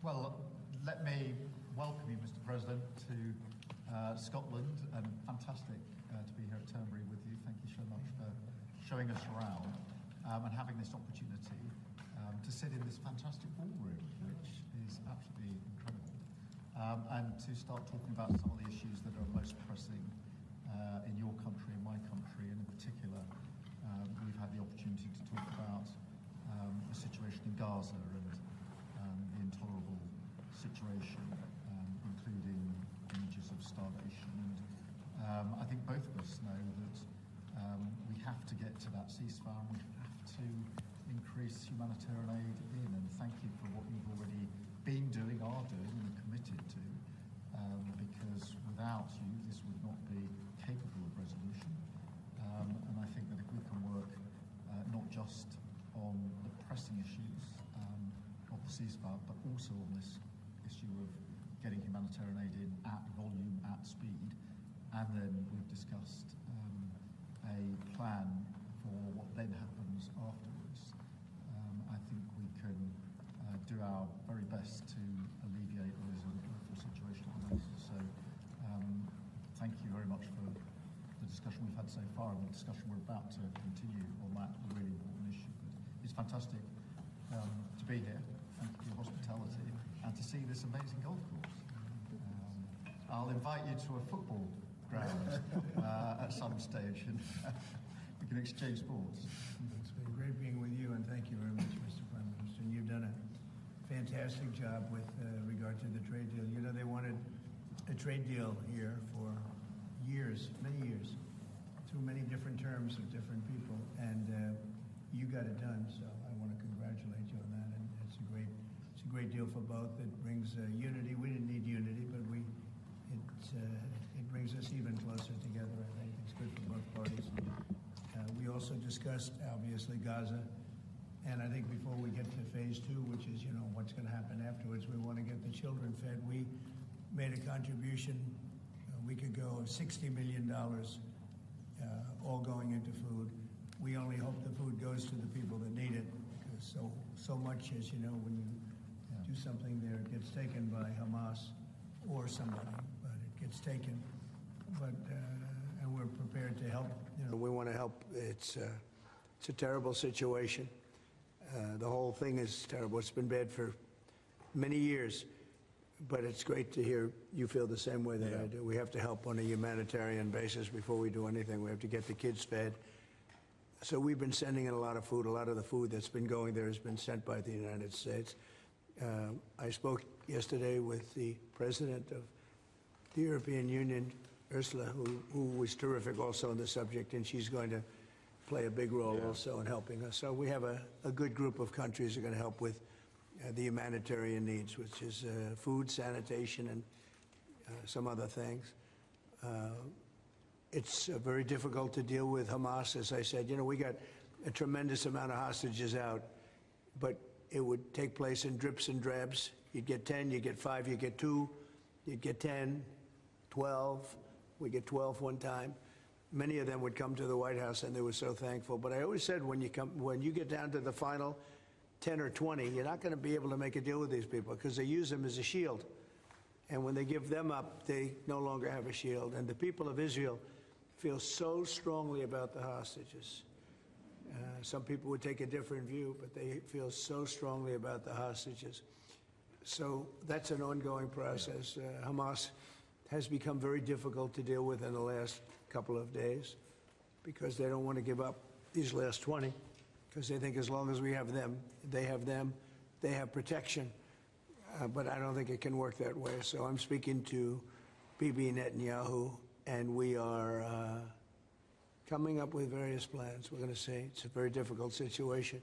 Well, let me welcome you, Mr. President, to Scotland, and fantastic to be here at Turnberry with you. Thank you so much for showing us around and having this opportunity to sit in this fantastic ballroom, which is absolutely incredible, and to start talking about some of the issues that are most pressing in your country and my country, and in particular, we've had the opportunity to talk about the situation in Gaza and the intolerable situation, including images of starvation. And I think both of us know that we have to get to that ceasefire, and we have to increase humanitarian aid in. And thank you for what you've already been doing, are doing, and committed to, because without you, this would not be capable of resolution. And I think that if we can work not just on the pressing issues of the ceasefire, but also on this issue of getting humanitarian aid in at volume, at speed, and then we've discussed a plan for what then happens afterwards. I think we can do our very best to alleviate what is an awful situation at the moment. So thank you very much for the discussion we've had so far, and the discussion we're about to continue on that really important issue. But it's fantastic to be here. Thank you for your hospitality and to see this amazing golf course. I'll invite you to a football ground at some stage, and we can exchange sports. It's been great being with you, and thank you very much, Mr. Prime Minister. And you've done a fantastic job with regard to the trade deal. You know, they wanted a trade deal here for years, many years, through many different terms of different people, and you got it done. So I want to congratulate you on that, and it's a great deal for both. It brings unity. We didn't need unity, but it brings us even closer together. I think it's good for both parties. We also discussed, obviously, Gaza, and I think before we get to phase two, which is, you know, what's going to happen afterwards, we want to get the children fed. We made a contribution a week ago of $60 million, all going into food. We only hope the food goes to the people that need it, because so much, as you know, when you do something there, it gets taken by Hamas or somebody, but it gets taken. But and we're prepared to help. You know, we want to help. It's a terrible situation. The whole thing is terrible. It's been bad for many years, but it's great to hear you feel the same way that I do. We have to help on a humanitarian basis before we do anything. We have to get the kids fed. So we've been sending in a lot of food. A lot of the food that's been going there has been sent by the United States. I spoke yesterday with the president of the European Union, Ursula, who was terrific also on the subject, and she's going to play a big role also in helping us. So we have a good group of countries that are going to help with the humanitarian needs, which is food, sanitation, and some other things. It's very difficult to deal with Hamas, as I said. You know, we got a tremendous amount of hostages out, but it would take place in drips and drabs. You'd get 10, you get 5, you get 2, you'd get 10, 12. We get 12 one time. Many of them would come to the White House, and they were so thankful. But I always said, when you get down to the final 10 or 20, you're not going to be able to make a deal with these people, because they use them as a shield. And when they give them up, they no longer have a shield. And the people of Israel feel so strongly about the hostages. Some people would take a different view, but they feel so strongly about the hostages. So that's an ongoing process. Hamas has become very difficult to deal with in the last couple of days, because they don't want to give up these last 20, because they think as long as we have them, they have protection. But I don't think it can work that way. So I'm speaking to Bibi Netanyahu, and we are coming up with various plans. We're going to say it's a very difficult situation.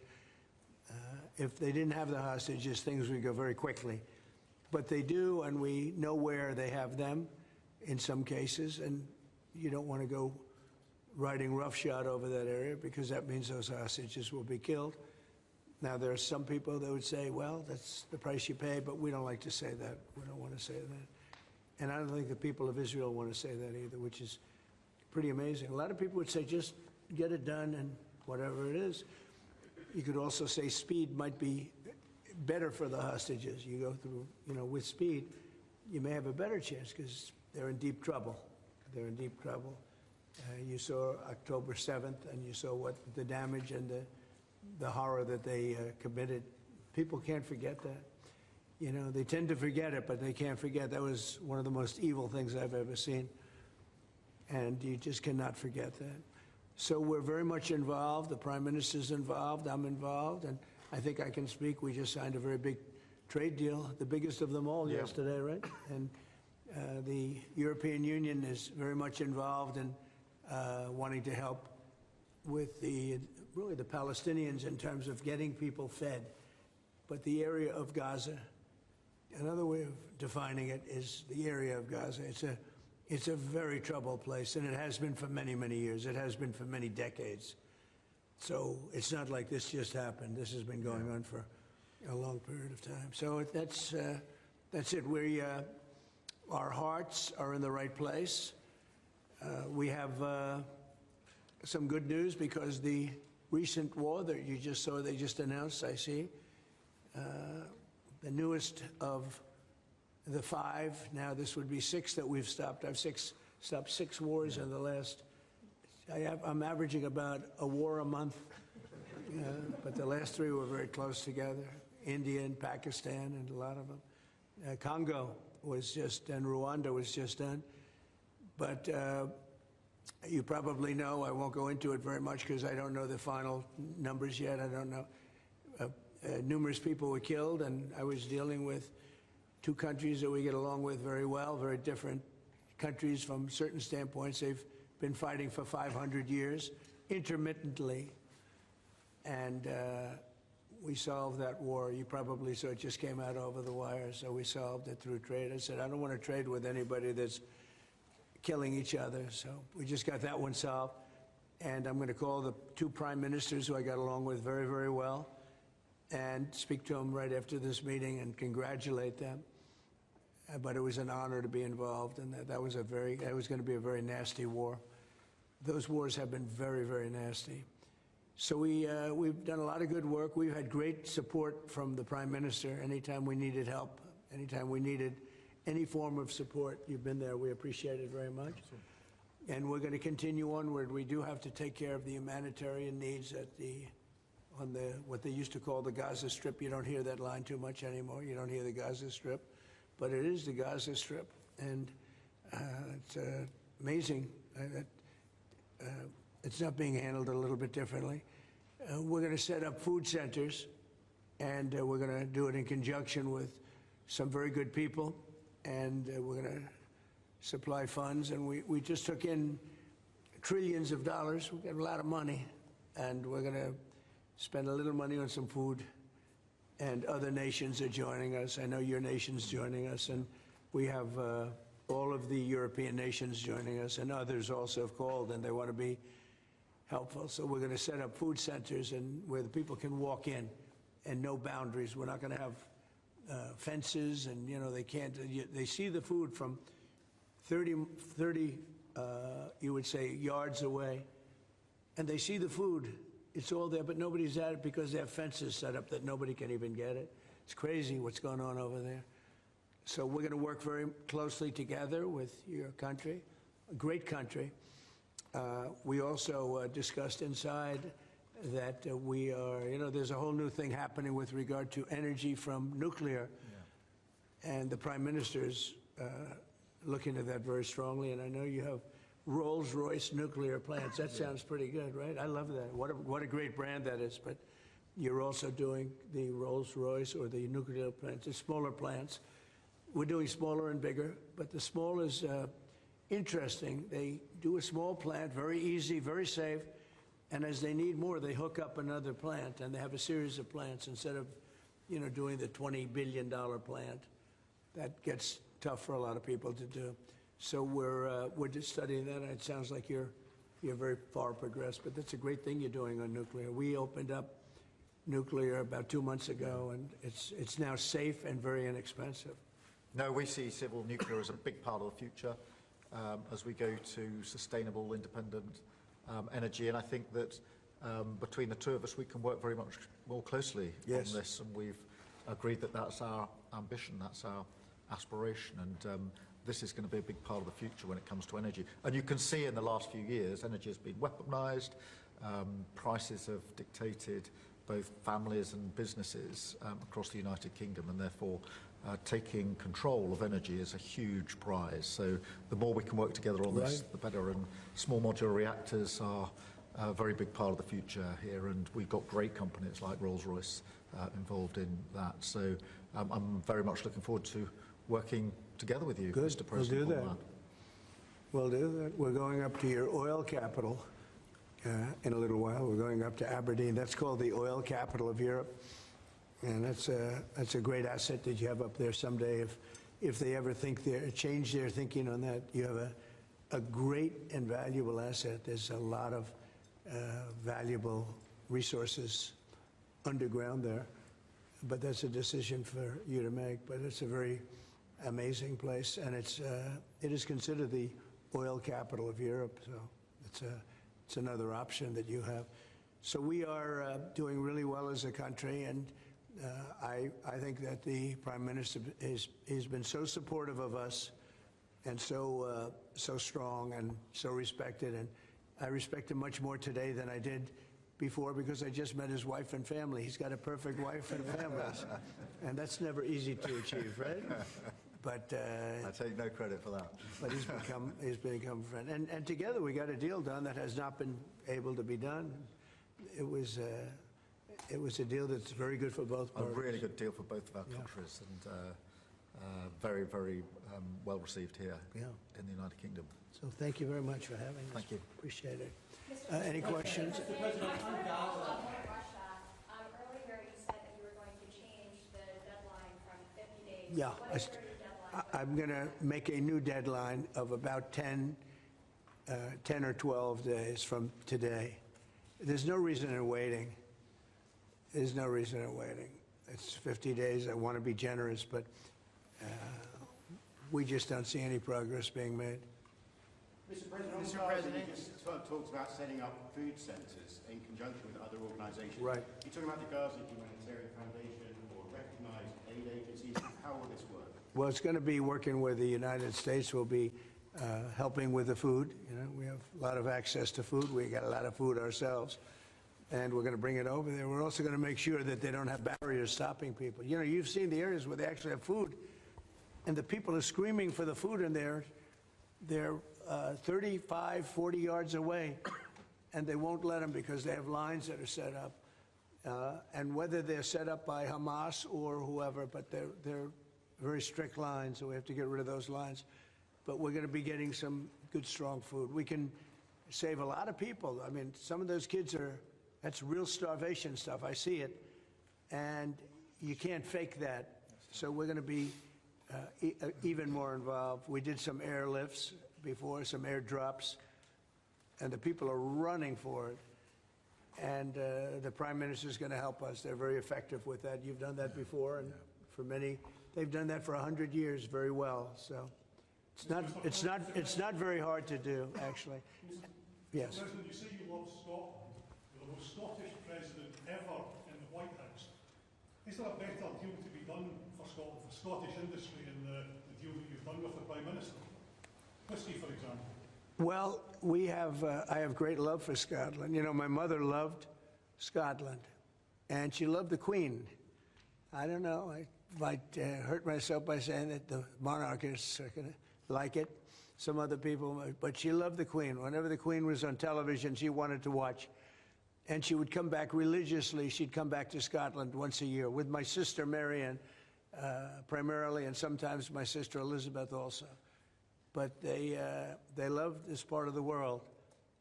If they didn't have the hostages, things would go very quickly. But they do, and we know where they have them in some cases, and you don't want to go riding roughshod over that area, because that means those hostages will be killed. Now, there are some people that would say, well, that's the price you pay, but we don't like to say that. We don't want to say that. And I don't think the people of Israel want to say that either, which is pretty amazing. A lot of people would say, just get it done and whatever it is. You could also say speed might be better for the hostages. You go through, with speed, you may have a better chance because they're in deep trouble. They're in deep trouble. You saw October 7th, and you saw what the damage and the horror that they committed. People can't forget that. They tend to forget it, but they can't forget. That was one of the most evil things I've ever seen. And you just cannot forget that. So we're very much involved. The Prime Minister's involved. I'm involved. And I think I can speak. We just signed a very big trade deal, the biggest of them all yesterday, right? And the European Union is very much involved in wanting to help with really the Palestinians in terms of getting people fed. But the area of Gaza, another way of defining it is the area of Gaza. It's a very troubled place, and it has been for many, many years. It has been for many decades. So it's not like this just happened. This has been going on for a long period of time. So that's it. Our hearts are in the right place. We have some good news because the recent war that you just saw, they just announced, I see, the newest of the 5, now this would be 6 that we've stopped. I've stopped 6 wars in the last, I'm averaging about a war a month, but the last 3 were very close together. India and Pakistan and a lot of them. Congo was just done, Rwanda was just done. But you probably know, I won't go into it very much because I don't know the final numbers yet. I don't know. Numerous people were killed, and I was dealing with 2 countries that we get along with very well, very different countries from certain standpoints. They've been fighting for 500 years, intermittently, and we solved that war. You probably saw it just came out over the wire, so we solved it through trade. I said, I don't want to trade with anybody that's killing each other, so we just got that one solved. And I'm going to call the 2 prime ministers who I got along with very, very well and speak to them right after this meeting and congratulate them. But it was an honor to be involved, and that was going to be a very nasty war. Those wars have been very, very nasty. So we've done a lot of good work. We've had great support from the Prime Minister anytime we needed help, anytime we needed any form of support. You've been there. We appreciate it very much. And we're going to continue onward. We do have to take care of the humanitarian needs on what they used to call the Gaza Strip. You don't hear that line too much anymore. You don't hear the Gaza Strip. But it is the Gaza Strip. And it's amazing that it's not being handled a little bit differently. We're going to set up food centers, and we're going to do it in conjunction with some very good people. And we're going to supply funds. And we just took in trillions of dollars. We've got a lot of money. And we're going to spend a little money on some food. And other nations are joining us. I know your nation's joining us. And we have all of the European nations joining us. And others also have called, and they want to be helpful. So we're going to set up food centers and where the people can walk in and no boundaries. We're not going to have fences, and they can't. They see the food from 30 you would say yards away, and they see the food. It's all there, but nobody's at it because they have fences set up that nobody can even get it. It's crazy what's going on over there. So we're going to work very closely together with your country, a great country. We also discussed inside that we are, there's a whole new thing happening with regard to energy from nuclear. Yeah. And the Prime Minister's looking at that very strongly. And I know you have Rolls-Royce nuclear plants. That sounds pretty good, right? I love that. What a great brand that is. But you're also doing the Rolls-Royce or the nuclear plants, the smaller plants. We're doing smaller and bigger, but the small is interesting. They do a small plant, very easy, very safe, and as they need more, they hook up another plant, and they have a series of plants instead of, doing the $20 billion plant. That gets tough for a lot of people to do. So we're just studying that. It sounds like you're very far progressed, but that's a great thing you're doing on nuclear. We opened up nuclear about 2 months ago, and it's now safe and very inexpensive. No, we see civil nuclear as a big part of the future as we go to sustainable, independent energy. And I think that between the 2 of us, we can work very much more closely on this. And we've agreed that that's our ambition, that's our aspiration, and this is going to be a big part of the future when it comes to energy. And you can see in the last few years, energy has been weaponised, prices have dictated both families and businesses across the United Kingdom, and therefore taking control of energy is a huge prize. So the more we can work together on this, the better. And small modular reactors are a very big part of the future here, and we've got great companies like Rolls-Royce involved in that. So I'm very much looking forward to working together with you, Mr. President. We'll do that. We'll do that. We're going up to your oil capital in a little while. We're going up to Aberdeen. That's called the oil capital of Europe. And that's a great asset that you have up there someday. If they ever change their thinking on that, you have a great and valuable asset. There's a lot of valuable resources underground there. But that's a decision for you to make. But it's a very amazing place, and it is considered the oil capital of Europe. So it's another option that you have. So we are doing really well as a country, and I think that the Prime Minister has been so supportive of us, and so strong and so respected, and I respect him much more today than I did before, because I just met his wife and family. He's got a perfect wife and family, and that's never easy to achieve, right? But I take no credit for that. But he's become a friend, and together we got a deal done that has not been able to be done. It was a deal that's very good for both parties. A really good deal for both of our countries, and very, very well received here in the United Kingdom. So thank you very much for having us. Thank you. Appreciate it. Any questions? Mr. President, on Russia, earlier you said that you were going to change the deadline from 50 days. Yeah. What is your new deadline? I'm going to make a new deadline of about 10 or 12 days from today. There's no reason in waiting. There's no reason in waiting. It's 50 days. I want to be generous, but we just don't see any progress being made. Mr. President, you just talked about setting up food centres in conjunction with other organisations. Right. You're talking about the Gaza Humanitarian Foundation or recognised aid agencies. How will this work? Well, it's going to be working with the United States. We'll be helping with the food. You know, we have a lot of access to food. We got a lot of food ourselves, and we're going to bring it over there. We're also going to make sure that they don't have barriers stopping people. You know, you've seen the areas where they actually have food, and the people are screaming for the food, and they're 35, 40 yards away, and they won't let them because they have lines that are set up. And whether they're set up by Hamas or whoever, but they're very strict lines, so we have to get rid of those lines. But we're going to be getting some good, strong food. We can save a lot of people. I mean, some of those kids that's real starvation stuff. I see it, and you can't fake that. So we're going to be even more involved. We did some airlifts before, some airdrops, and the people are running for it. And the Prime Minister is going to help us. They're very effective with that. You've done that before, and for many, they've done that for 100 years very well. So it's not very hard to do, actually. Yes. President, you say you love Scotland. You're the most Scottish president ever in the White House. Is there a better deal to be done for Scotland, for Scottish industry, in the deal that you've done with the Prime Minister? Whisky, for example. Well, I have great love for Scotland. You know, my mother loved Scotland, and she loved the Queen. I don't know, I might hurt myself by saying that the monarchists are going to like it. Some other people might, but she loved the Queen. Whenever the Queen was on television, she wanted to watch. And she would come back religiously. She'd come back to Scotland once a year with my sister Marion, primarily, and sometimes my sister Elizabeth also. But they loved this part of the world.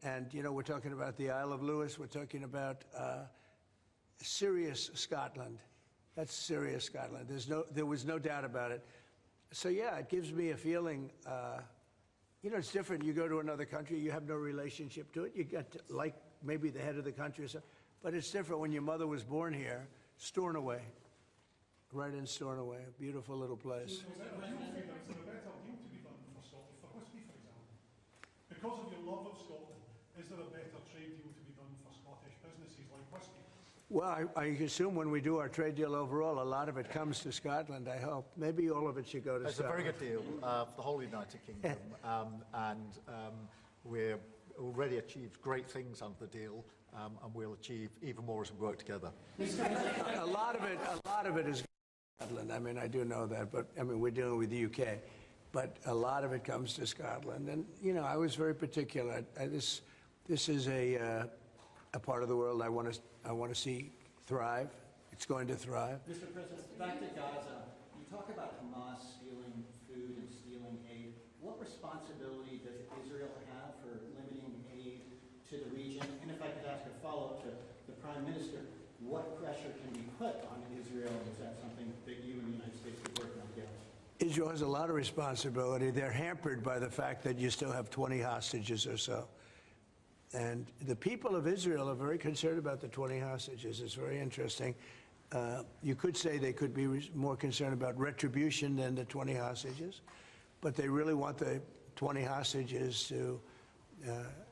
And, you know, we're talking about the Isle of Lewis. We're talking about serious Scotland. That's serious Scotland. There was no doubt about it. So, yeah, it gives me a feeling, you know, it's different. You go to another country, you have no relationship to it. You get to like maybe the head of the country or something. But it's different when your mother was born here, Stornoway, right in Stornoway, a beautiful little place. Because of your love of Scotland, is there a better trade deal to be done for Scottish businesses like whisky? Well, I assume when we do our trade deal overall, a lot of it comes to Scotland, I hope. Maybe all of it should go to It's Scotland. a very good deal for the whole United Kingdom, we're already achieved great things under the deal, and we'll achieve even more as we work together. A lot of it is Scotland. I mean, I do know that, but I mean, we're dealing with the UK, but a lot of it comes to Scotland. And you know, I was very particular. This is a part of the world I want to see thrive. It's going to thrive. Mr. President, back to Gaza. You talk about Hamas stealing food and stealing aid. What responsibility does Israel have for limiting aid to the region? And if I could ask a follow-up to the Prime Minister, what pressure can be put on Israel? Is that something that you and the United States could work on together? Israel has a lot of responsibility. They're hampered by the fact that you still have 20 hostages or so. And the people of Israel are very concerned about the 20 hostages. It's very interesting. You could say they could be more concerned about retribution than the 20 hostages, but they really want the 20 hostages to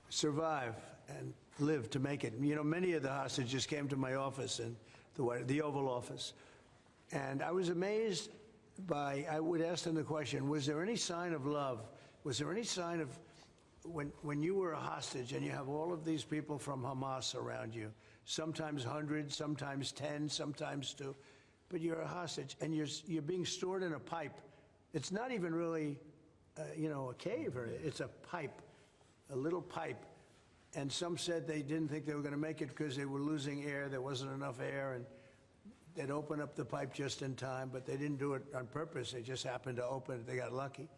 survive and live to make it. You know, many of the hostages came to my office in the Oval Office, and I was amazed by, I would ask them the question, was there any sign of love? Was there any sign of, when you were a hostage and you have all of these people from Hamas around you, sometimes 100, sometimes 10, sometimes 2, but you're a hostage and you're being stored in a pipe. It's not even really, you know, a cave, or it's a pipe, a little pipe. And some said they didn't think they were going to make it because they were losing air. There wasn't enough air, and they'd open up the pipe just in time, but they didn't do it on purpose. They just happened to open it. They got lucky.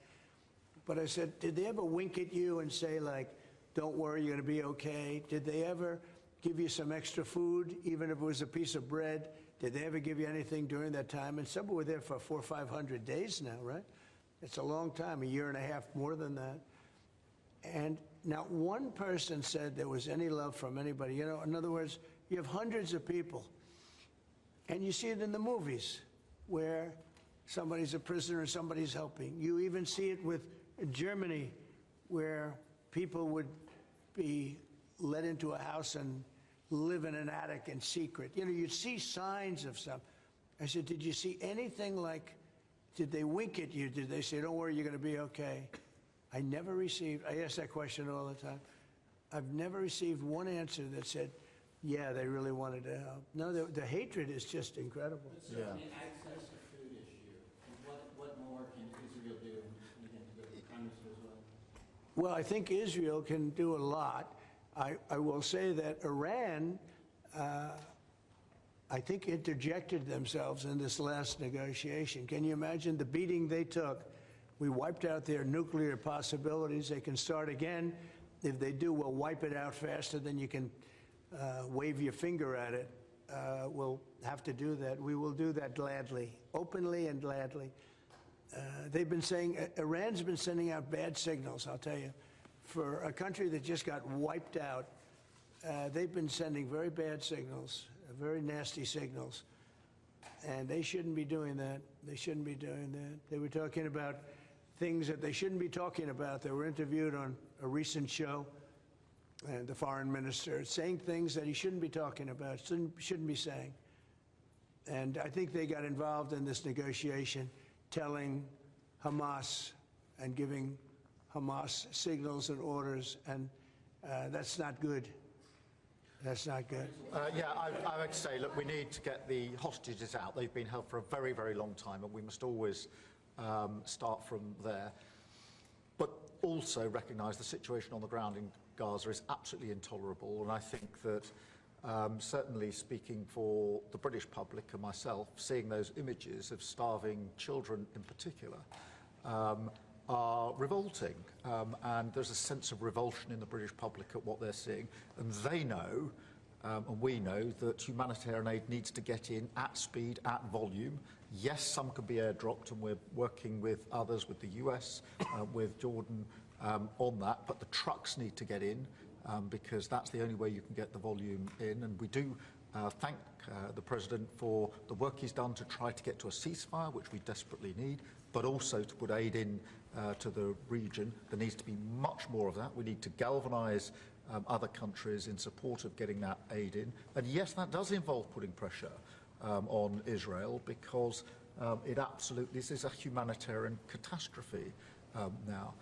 But I said, did they ever wink at you and say, like, don't worry, you're going to be okay? Did they ever give you some extra food, even if it was a piece of bread? Did they ever give you anything during that time? And some were there for 400 or 500 days now, right? It's a long time, a year and a half, more than that. And not one person said there was any love from anybody. You know, in other words, you have hundreds of people, and you see it in the movies where somebody's a prisoner and somebody's helping. You even see it with Germany, where people would be let into a house and live in an attic in secret. You know, you'd see signs of stuff. I said, did you see anything like, did they wink at you? Did they say, don't worry, you're going to be okay? I never received, I ask that question all the time. I've never received one answer that said, yeah, they really wanted to help. No, the hatred is just incredible. But certainly access to food issue. What more can Israel do? And again, to the Prime Minister as well. Well, I think Israel can do a lot. I will say that Iran, I think, interjected themselves in this last negotiation. Can you imagine the beating they took? We wiped out their nuclear possibilities. They can start again. If they do, we'll wipe it out faster than you can wave your finger at it. We'll have to do that. We will do that gladly, openly and gladly. They've been saying, Iran's been sending out bad signals, I'll tell you. For a country that just got wiped out, they've been sending very bad signals, very nasty signals. And they shouldn't be doing that. They shouldn't be doing that. They were talking about things that they shouldn't be talking about. They were interviewed on a recent show, and the foreign minister saying things that he shouldn't be talking about, shouldn't be saying. And I think they got involved in this negotiation, telling Hamas and giving Hamas signals and orders, and that's not good. That's not good. Yeah, I would say, look, we need to get the hostages out. They've been held for a very, very long time, and we must always start from there. But also recognise the situation on the ground in Gaza is absolutely intolerable, and I think that certainly speaking for the British public and myself, seeing those images of starving children in particular are revolting, and there's a sense of revulsion in the British public at what they're seeing, and they know, and we know, that humanitarian aid needs to get in at speed, at volume. Yes, some can be airdropped, and we're working with others, with the US, with Jordan, on that, but the trucks need to get in, because that's the only way you can get the volume in, and we do thank the President for the work he's done to try to get to a ceasefire, which we desperately need, but also to put aid in to the region. There needs to be much more of that. We need to galvanise other countries in support of getting that aid in. And yes, that does involve putting pressure on Israel, because this is a humanitarian catastrophe now.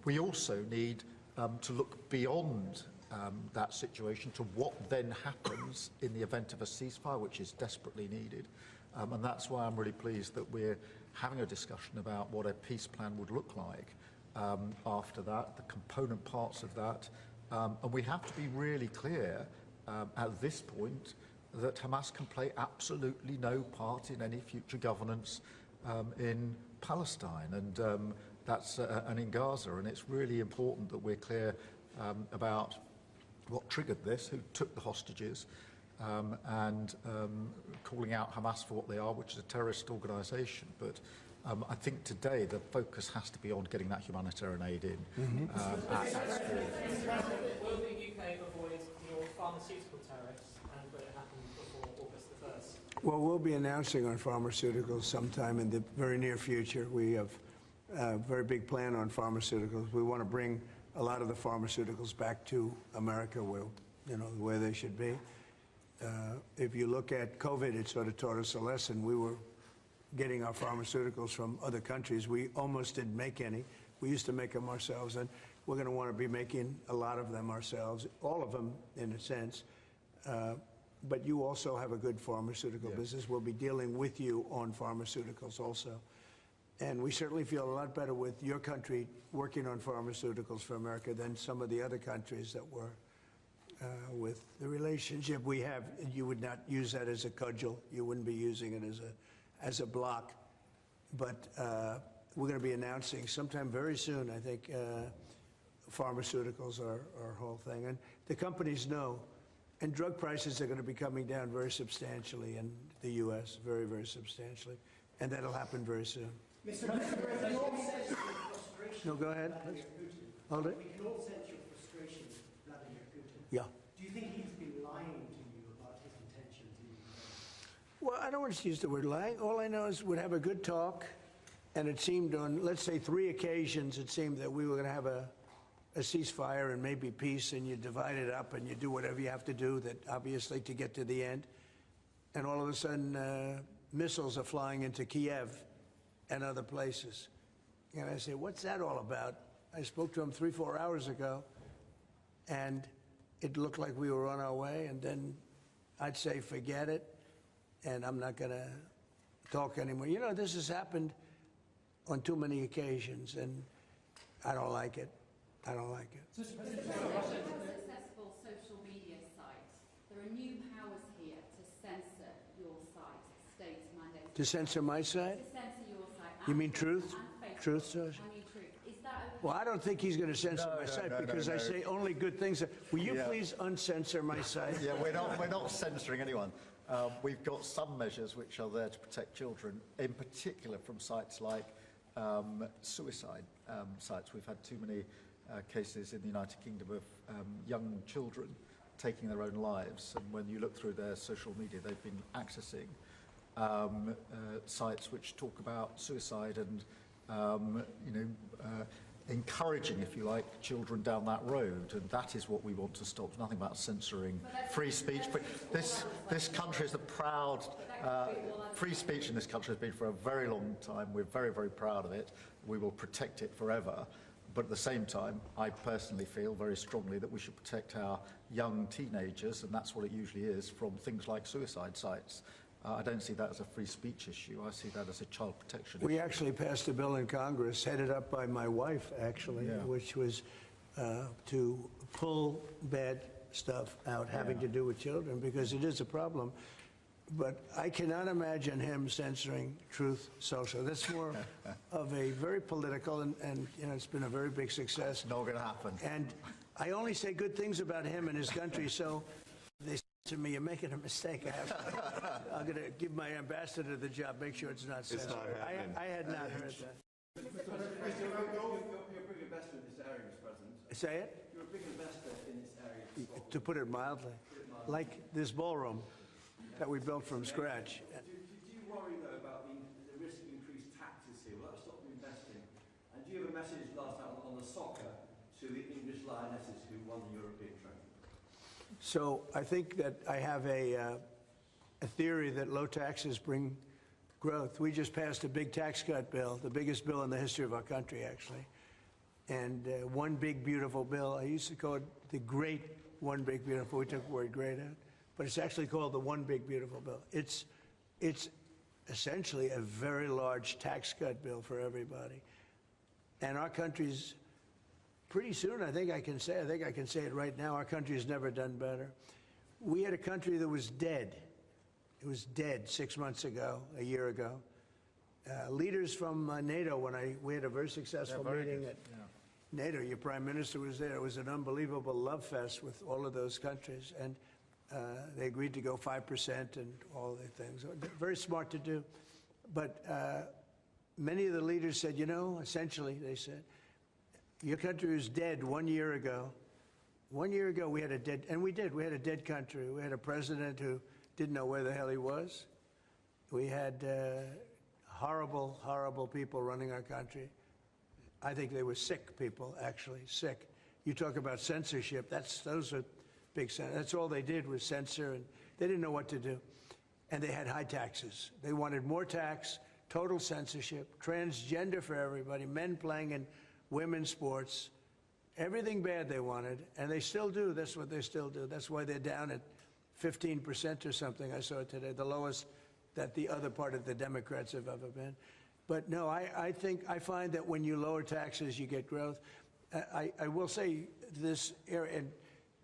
We also need to look beyond that situation to what then happens in the event of a ceasefire, which is desperately needed. And that's why I'm really pleased that we're having a discussion about what a peace plan would look like after that, the component parts of that. And we have to be really clear at this point that Hamas can play absolutely no part in any future governance in Palestine, and and in Gaza. And it's really important that we're clear about what triggered this, who took the hostages, and calling out Hamas for what they are, which is a terrorist organisation. But I think today the focus has to be on getting that humanitarian aid in. At speed. Will the UK avoid your pharmaceutical tariffs, and will it happen before August the 1st? Well, we'll be announcing on pharmaceuticals sometime in the very near future. We have a very big plan on pharmaceuticals. We want to bring a lot of the pharmaceuticals back to America, where they should be. If you look at COVID, it sort of taught us a lesson. We were getting our pharmaceuticals from other countries. We almost didn't make any. We used to make them ourselves, and we're going to want to be making a lot of them ourselves, all of them in a sense. But you also have a good pharmaceutical business. We'll be dealing with you on pharmaceuticals also. And we certainly feel a lot better with your country working on pharmaceuticals for America than some of the other countries that were with the relationship we have. You would not use that as a cudgel. You wouldn't be using it as a block. But we're going to be announcing sometime very soon, I think, pharmaceuticals are our whole thing. And the companies know. And drug prices are going to be coming down very substantially in the U.S., very, very substantially. And that'll happen very soon. Mr. President, we can all sense your frustration. No, go ahead. Hold it. We can all sense your frustration with Vladimir Putin. Yeah. Do you think he's been lying to you about his intentions? Well, I don't want to use the word lying. All I know is we'd have a good talk, and it seemed on, let's say, 3 occasions, it seemed that we were going to have a ceasefire and maybe peace, and you divide it up and you do whatever you have to do, that obviously to get to the end. And all of a sudden, missiles are flying into Kiev and other places. And I say, what's that all about? I spoke to him 3-4 hours ago, and it looked like we were on our way, and then I'd say, forget it, and I'm not going to talk anymore. You know, this has happened on too many occasions, and I don't like it. I don't like it. Successful social media sites. There are new powers here to censor your site, state mandates. To censor my site? To censor your site. You mean Truth? Truth social? I mean Truth. Is that okay? Well, I don't think he's going to censor my site because I say only good things. Will you please uncensor my site? Yeah, we're not censoring anyone. We've got some measures which are there to protect children, in particular from sites like suicide sites. We've had too many cases in the United Kingdom of young children taking their own lives, and when you look through their social media, they've been accessing sites which talk about suicide and encouraging, if you like, children down that road, and that is what we want to stop. Nothing about censoring free speech. But this country is the proud free speech in this country has been for a very long time. We're very, very proud of it. We will protect it forever. But at the same time, I personally feel very strongly that we should protect our young teenagers, and that's what it usually is, from things like suicide sites. I don't see that as a free speech issue. I see that as a child protection issue. We actually passed a bill in Congress, headed up by my wife, actually, which was to pull bad stuff out having to do with children, because it is a problem. But I cannot imagine him censoring Truth Social. That's more of a very political, and it's been a very big success. Not going to happen. And I only say good things about him and his country, so they said to me, you're making a mistake. I'm going to give my ambassador the job, make sure it's not censored. I had not heard that. You're a big investor in this area, Mr. President. Say it? You're a big investor in this area. To put it mildly. Like this ballroom that we built from scratch. Do you worry, though, about the risk of increased taxes here? Will that stop them investing? And do you have a message last night on the soccer to the English Lionesses who won the European Trophy? So I think that I have a theory that low taxes bring growth. We just passed a big tax cut bill, the biggest bill in the history of our country, actually. And one big, beautiful bill. I used to call it the great one big, beautiful. We took the word great out. But it's actually called the one big, beautiful bill. It's essentially a very large tax cut bill for everybody. And our country's, pretty soon, I think I can say it right now, our country's never done better. We had a country that was dead. It was dead 6 months ago, a year ago. Leaders from NATO, we had a very successful meeting at NATO. Your prime minister was there. It was an unbelievable love fest with all of those countries. And they agreed to go 5% and all the things. Very smart to do. But many of the leaders said, you know, essentially, they said, your country was dead 1 year ago. 1 year ago, we had a dead, and we did. We had a dead country. We had a president who didn't know where the hell he was. We had horrible, horrible people running our country. I think they were sick people, actually, sick. You talk about censorship, those are big, that's all they did was censor, and they didn't know what to do. And they had high taxes. They wanted more tax, total censorship, transgender for everybody, men playing in women's sports, everything bad they wanted, and they still do. That's what they still do. That's why they're down at 15% or something, I saw it today, the lowest that the other part of the Democrats have ever been. But no, I find that when you lower taxes, you get growth. I will say this area, and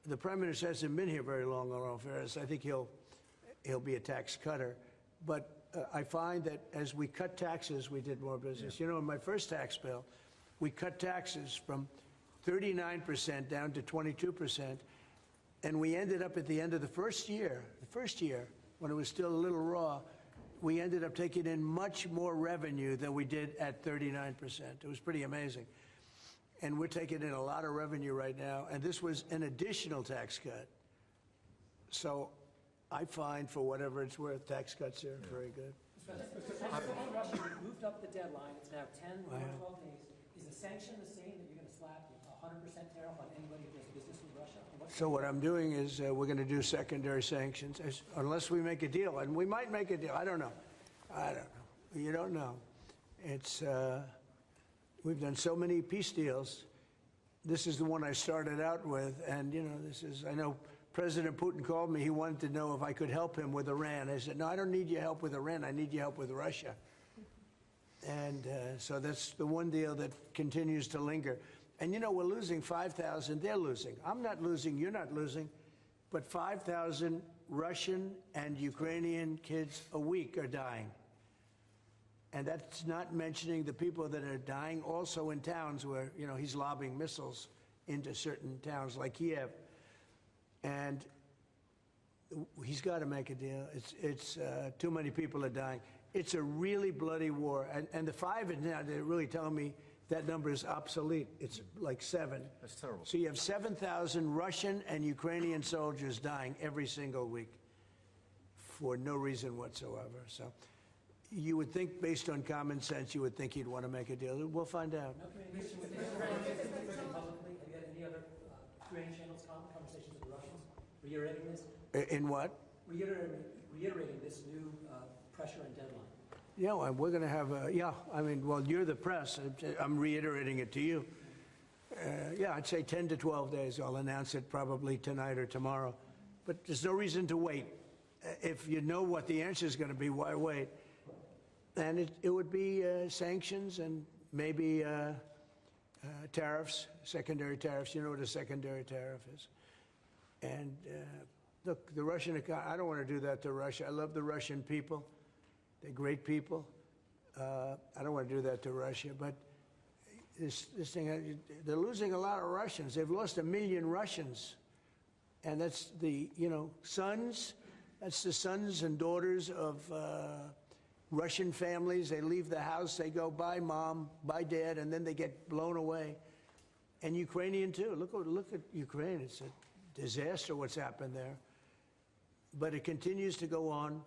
the Prime Minister hasn't been here very long, in all fairness. I think he'll be a tax cutter. But I find that as we cut taxes, we did more business. Yeah. You know, in my first tax bill, we cut taxes from 39% down to 22%. And we ended up at the end of the first year, when it was still a little raw, we ended up taking in much more revenue than we did at 39%. It was pretty amazing. And we're taking in a lot of revenue right now, and this was an additional tax cut. So I find, for whatever it's worth, tax cuts are very good. Russia moved up the deadline. It's now 10 or 12 days. Is the sanction the same, that you're going to slap 100% tariff on anybody who does business with Russia? So what I'm doing is we're going to do secondary sanctions, unless we make a deal. And we might make a deal. I don't know. You don't know. It's we've done so many peace deals. This is the one I started out with. And, you know, I know President Putin called me. He wanted to know if I could help him with Iran. I said, no, I don't need your help with Iran. I need your help with Russia. And so that's the one deal that continues to linger. And, you know, we're losing 5,000. They're losing. I'm not losing. You're not losing. But 5,000 Russian and Ukrainian kids a week are dying. And that's not mentioning the people that are dying also in towns where, you know, he's lobbing missiles into certain towns like Kiev. And he's got to make a deal. It's too many people are dying. It's a really bloody war. And the 5 is now, they're really telling me that number is obsolete. It's like 7. That's terrible. So you have 7,000 Russian and Ukrainian soldiers dying every single week for no reason whatsoever. So you would think, based on common sense, you would think he'd want to make a deal. We'll find out. No communication with Israel publicly? Have you had any other Ukraine channels conversations with the Russians reiterating this? In what? Reiterating this new pressure and deadline. Yeah, well, we're going to have I mean, well, you're the press. I'm reiterating it to you. Yeah, I'd say 10 to 12 days. I'll announce it probably tonight or tomorrow. But there's no reason to wait. If you know what the answer is going to be, why wait? And it would be sanctions and maybe tariffs, secondary tariffs. You know what a secondary tariff is. And look, the Russian economy, I don't want to do that to Russia. I love the Russian people. They're great people. I don't want to do that to Russia, but this thing, they're losing a lot of Russians. They've lost 1 million Russians. And that's the, you know, sons, that's the sons and daughters of Russian families. They leave the house, they go, bye mom, bye dad, and then they get blown away. And Ukrainian too. Look at Ukraine. It's a disaster what's happened there. But it continues to go on.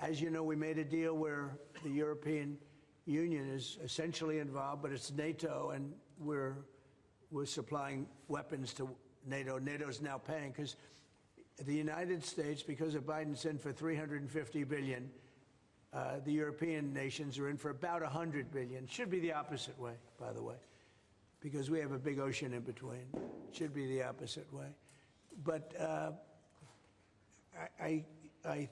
As you know, we made a deal where the European Union is essentially involved, but it's NATO, and we're supplying weapons to NATO. NATO's now paying because the United States, because of Biden's in for $350 billion, the European nations are in for about $100 billion. Should be the opposite way, by the way, because we have a big ocean in between. Should be the opposite way. But I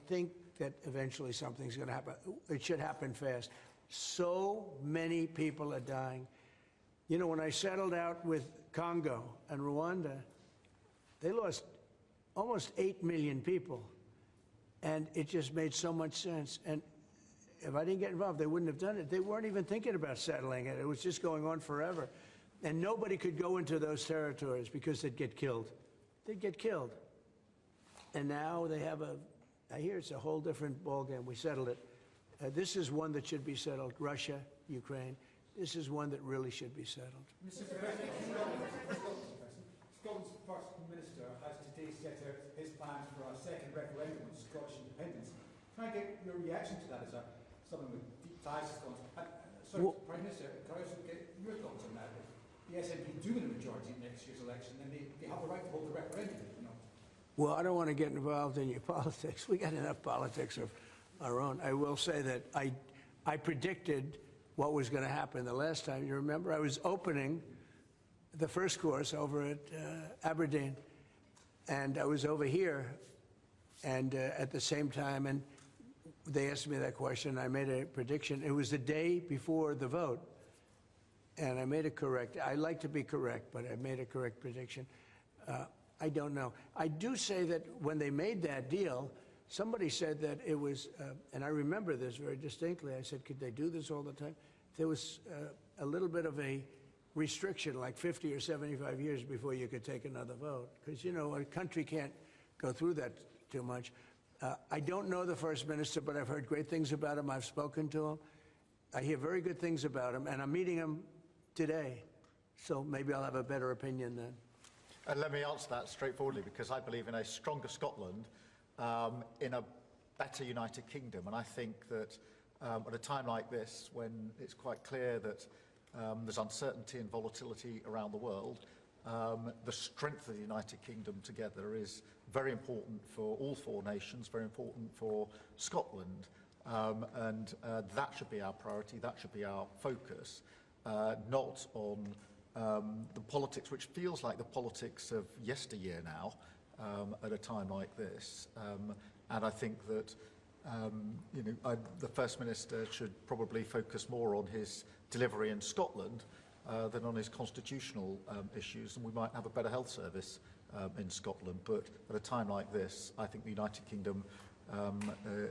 think that eventually something's going to happen. It should happen fast. So many people are dying. You know, when I settled out with Congo and Rwanda, they lost almost 8 million people. And it just made so much sense. And if I didn't get involved, they wouldn't have done it. They weren't even thinking about settling it. It was just going on forever. And nobody could go into those territories because they'd get killed. They'd get killed. And now they have I hear it's a whole different ballgame. We settled it. This is one that should be settled. Russia, Ukraine. This is one that really should be settled. Mr. President, Scotland's First Minister has today set out his plans for a second referendum on Scottish independence. Can I get your reaction to that as someone with deep ties to Scotland? Prime Minister, can I also get your thoughts on that? If the SNP do win a majority in next year's election, then they have the right to hold the referendum, you know? Well, I don't want to get involved in your politics. We got enough politics of our own. I will say that I predicted what was going to happen the last time. You remember? I was opening the first course over at Aberdeen, and I was over here, and at the same time, and they asked me that question. I made a prediction. It was the day before the vote, and I made it correct. I like to be correct, but I made a correct prediction. I don't know. I do say that when they made that deal, somebody said that it was, and I remember this very distinctly. I said, could they do this all the time? There was a little bit of a restriction, like 50 or 75 years before you could take another vote. Because, you know, a country can't go through that too much. I don't know the First Minister, but I've heard great things about him. I've spoken to him. I hear very good things about him, and I'm meeting him today. So maybe I'll have a better opinion then. And let me answer that straightforwardly, because I believe in a stronger Scotland, in a better United Kingdom. And I think that at a time like this, when it's quite clear that there's uncertainty and volatility around the world, the strength of the United Kingdom together is very important for all four nations, very important for Scotland. And that should be our priority, that should be our focus, not on the politics, which feels like the politics of yesteryear now, at a time like this. And I think that the First Minister should probably focus more on his delivery in Scotland than on his constitutional issues, and we might have a better health service in Scotland. But at a time like this, I think the United Kingdom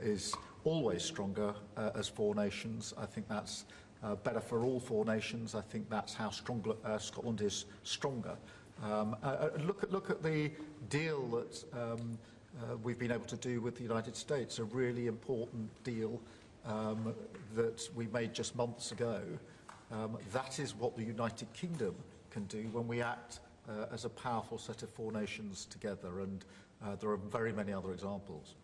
is always stronger as four nations. I think that's better for all four nations. I think that's how Scotland is stronger. Look at the deal that we've been able to do with the United States, a really important deal that we made just months ago. That is what the United Kingdom can do when we act as a powerful set of four nations together, and there are very many other examples.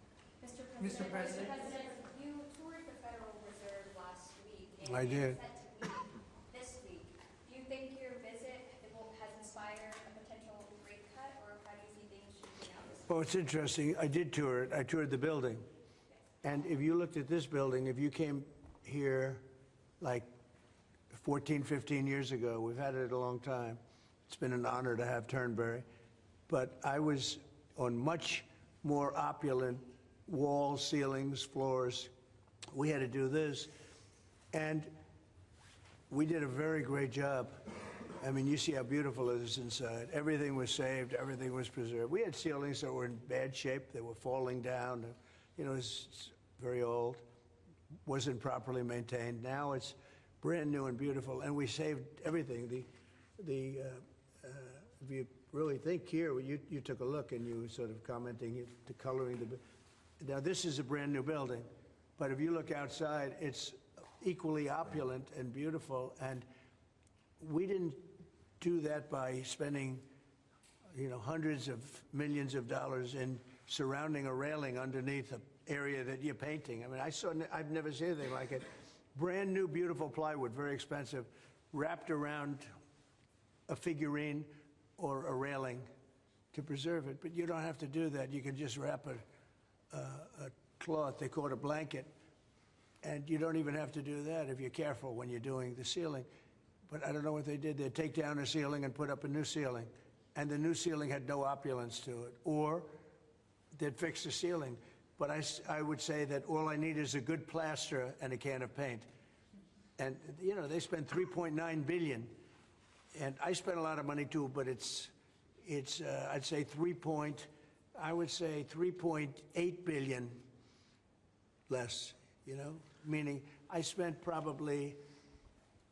Mr. President, you toured the Federal Reserve last week. And I did. Set to meet this week. Do you think your visit has inspired a potential rate cut, or how do you see things shaping out this week? Well, it's interesting. I did tour it. I toured the building. And if you looked at this building, if you came here like 14, 15 years ago, we've had it a long time. It's been an honor to have Turnberry. But I was on much more opulent walls, ceilings, floors. We had to do this. And we did a very great job. I mean, you see how beautiful it is inside. Everything was saved. Everything was preserved. We had ceilings that were in bad shape. They were falling down. You know, it's very old. Wasn't properly maintained. Now it's brand new and beautiful. And we saved everything. If you really think here, you took a look and you were sort of commenting to coloring the. Now this is a brand new building, but if you look outside, it's equally opulent and beautiful. And we didn't do that by spending, hundreds of millions of dollars in surrounding a railing underneath an area that you're painting. I mean, I've never seen anything like it. Brand new, beautiful plywood, very expensive, wrapped around a figurine or a railing. to preserve it. But you don't have to do that. You can just wrap a cloth, they call it a blanket, and you don't even have to do that if you're careful when you're doing the ceiling. But I don't know what they did. They'd take down a ceiling and put up a new ceiling, and the new ceiling had no opulence to it. Or they'd fix the ceiling. But I would say that all I need is a good plaster and a can of paint. And, you know, they spent $3.9 billion. And I spent a lot of money too, but it's I'd say 3.8 billion less, you know, meaning I spent probably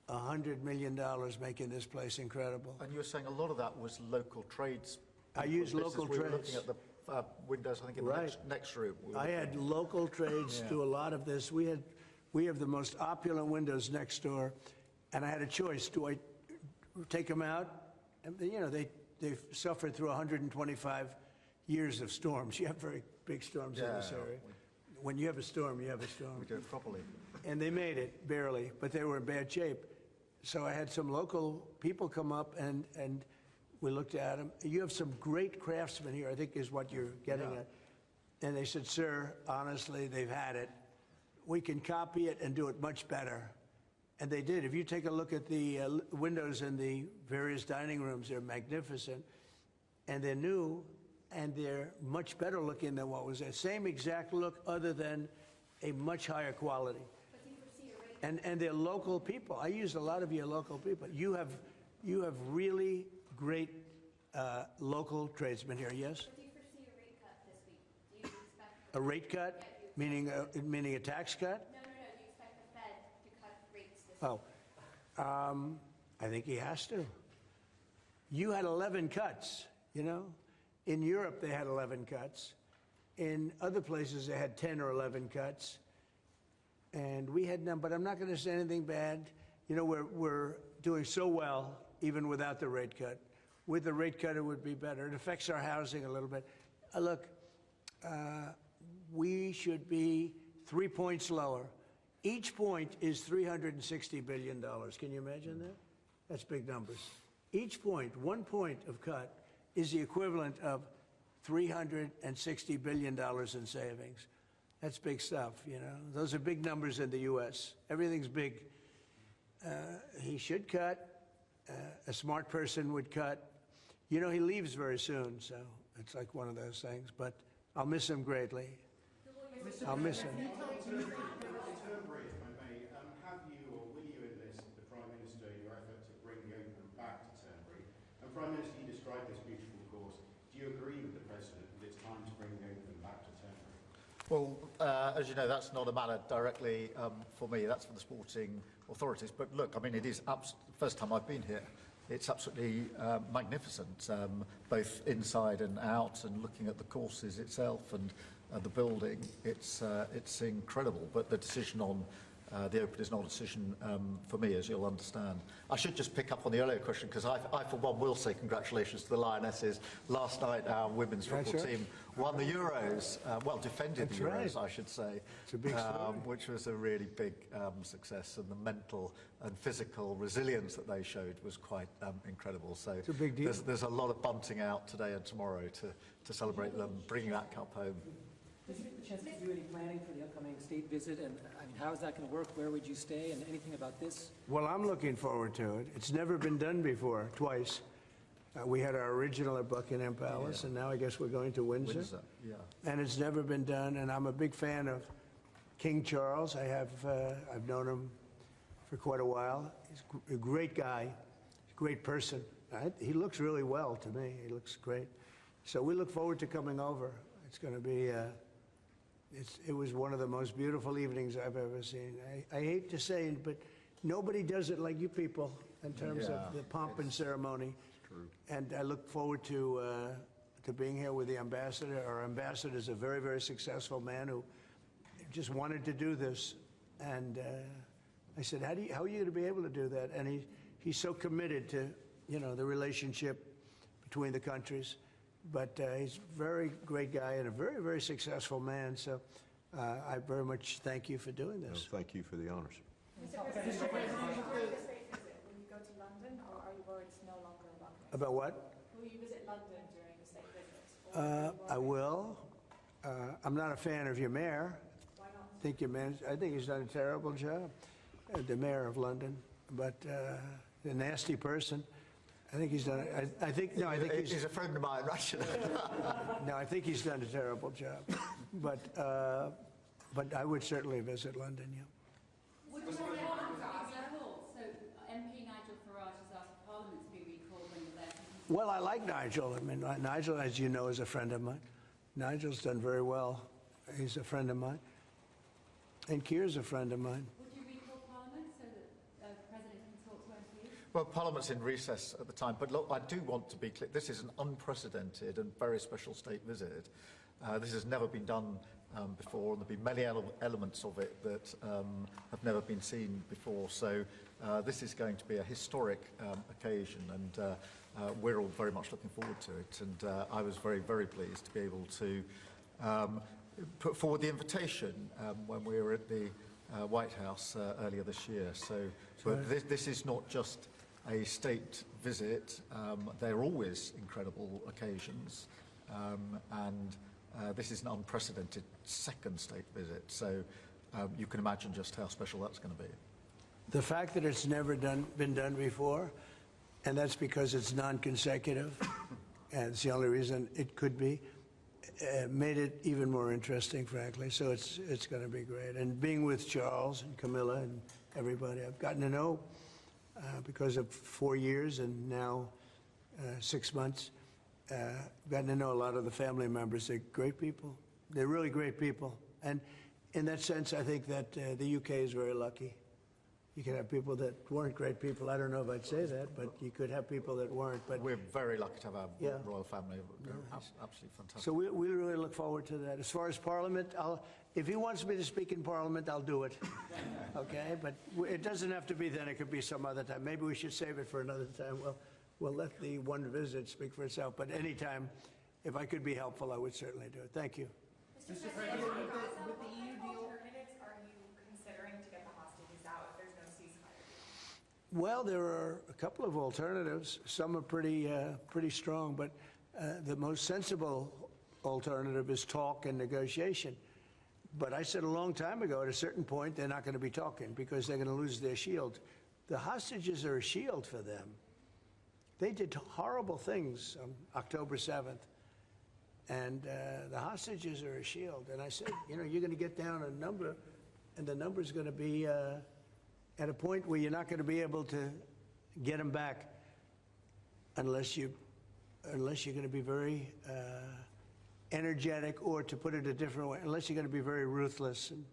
$100 million making this place incredible. And you were saying a lot of that was local trades. I used local We were trades. looking at the windows, I think, in Right. the next room. I had local trades do a lot of this. We have the most opulent windows next door, and I had a choice. Do I take them out? And, you know, they've suffered through 125 years of storms. You have very big storms in this area. When you have a storm, you have a storm. We do it properly. And they made it, barely, but they were in bad shape. So I had some local people come up, and we looked at them. You have some great craftsmen here, I think is what you're getting at. And they said, sir, honestly, they've had it. We can copy it and do it much better. And they did. If you take a look at the windows in the various dining rooms, they're magnificent. And they're new, and they're much better looking than what was there. Same exact look, other than a much higher quality. But do you foresee a rate? And they're local people. I use a lot of your local people. You have really great local tradesmen here, yes? But do you foresee a rate cut this week? Do you expect? A rate cut, meaning a tax cut? No. Do you expect the Fed to cut rates this week? I think he has to. You had 11 cuts, you know? In Europe, they had 11 cuts. In other places, they had 10 or 11 cuts. And we had none, but I'm not going to say anything bad. You know, we're doing so well, even without the rate cut. With the rate cut, it would be better. It affects our housing a little bit. Look, we should be 3 points lower. Each point is $360 billion. Can you imagine that? That's big numbers. Each point, 1 point of cut, is the equivalent of $360 billion in savings. That's big stuff, you know. Those are big numbers in the U.S. Everything's big. He should cut. A smart person would cut. You know, he leaves very soon, so it's like one of those things. But I'll miss him greatly. I'll miss him. Turnbury, if I may, have you or will you enlist the Prime Minister in your effort to bring the Open back to Turnbury? And Prime Minister, you described this beautiful course. Do you agree with the President that it's time to bring the Open back to Turnbury? Well, as you know, that's not a matter directly for me. That's for the sporting authorities. But look, I mean, it is the first time I've been here. It's absolutely magnificent, both inside and out, and looking at the courses itself and the building. It's incredible. But the decision on the Open is not a decision for me, as you'll understand. I should just pick up on the earlier question, because I, for one, will say congratulations to the Lionesses. Last night, our women's football team won the Euros, well, defended the Euros, I should say, it's a big story. which was a really big success, and the mental and physical resilience that they showed was quite incredible. So it's a big deal. There's a lot of bunting out today and tomorrow to celebrate them bringing that cup home. Did you get the chance to do any planning for the upcoming state visit? And I mean, how is that going to work? Where would you stay? And anything about this? Well, I'm looking forward to it. It's never been done before, twice. We had our original at Buckingham Palace, and now I guess we're going to Windsor. And it's never been done, and I'm a big fan of King Charles. I've known him for quite a while. He's a great guy, a great person. He looks really well to me. He looks great. So we look forward to coming over. It's going to be... It was one of the most beautiful evenings I've ever seen. I hate to say it, but nobody does it like you people in terms of the pomp and ceremony. True. And I look forward to being here with the ambassador. Our ambassador is a very, very successful man who just wanted to do this. And I said, how are you going to be able to do that? And he's so committed to, you know, the relationship between the countries. But he's a very great guy and a very, very successful man. So I very much thank you for doing this. Thank you for the honors. Mr. President, will you go to London, or are you worried it's no longer a Buckingham? About what? Will you visit London during the state I will. I'm not a fan of your mayor. I think he's done a terrible job, the mayor of London. But a nasty person. I think he's done. I think he's a friend of mine, right? No, I think he's done a terrible job. But I would certainly visit London. Yeah. Would you say recalled? So MP Nigel Farage has asked Parliament to be recalled when you're there. Well, I like Nigel. I mean, Nigel, as you know, is a friend of mine. Nigel's done very well. He's a friend of mine. And Keir's a friend of mine. Would you recall Parliament so that the President can talk to MPs? Well, Parliament's in recess at the time, but look, I do want to be clear. This is an unprecedented and very special state visit. This has never been done before, and there'll be many elements of it that have never been seen before. So this is going to be a historic occasion, and we're all very much looking forward to it. And I was very, very pleased to be able to put forward the invitation when we were at the White House earlier this year. So, but this is not just a state visit. They're always incredible occasions, and this is an unprecedented second state visit. So you can imagine just how special that's going to be. The fact that it's never been done before, and that's because it's non-consecutive, and it's the only reason it could be, made it even more interesting, frankly. So it's going to be great. And being with Charles and Camilla and everybody I've gotten to know because of 4 years and now 6 months, gotten to know a lot of the family members. They're great people. They're really great people. And in that sense, I think that the UK is very lucky. You could have people that weren't great people. I don't know if I'd say that, but you could have people that weren't. But we're very lucky to have our royal family. They're absolutely fantastic. So we really look forward to that. As far as Parliament, if he wants me to speak in Parliament, I'll do it. Okay? But it doesn't have to be then. It could be some other time. Maybe we should save it for another time. We'll let the one visit speak for itself. But anytime, if I could be helpful, I would certainly do it. Thank you. Mr. President, with the EU deal, alternatives are you considering to get the hostages out if there's no ceasefire? Well, there are a couple of alternatives. Some are pretty strong, but the most sensible alternative is talk and negotiation. But I said a long time ago, at a certain point, they're not going to be talking because they're going to lose their shield. The hostages are a shield for them. They did horrible things on October 7th, and the hostages are a shield. And I said, you know, you're going to get down a number, and the number's going to be at a point where you're not going to be able to get them back unless you're going to be very energetic, or to put it a different way, unless you're going to be very ruthless and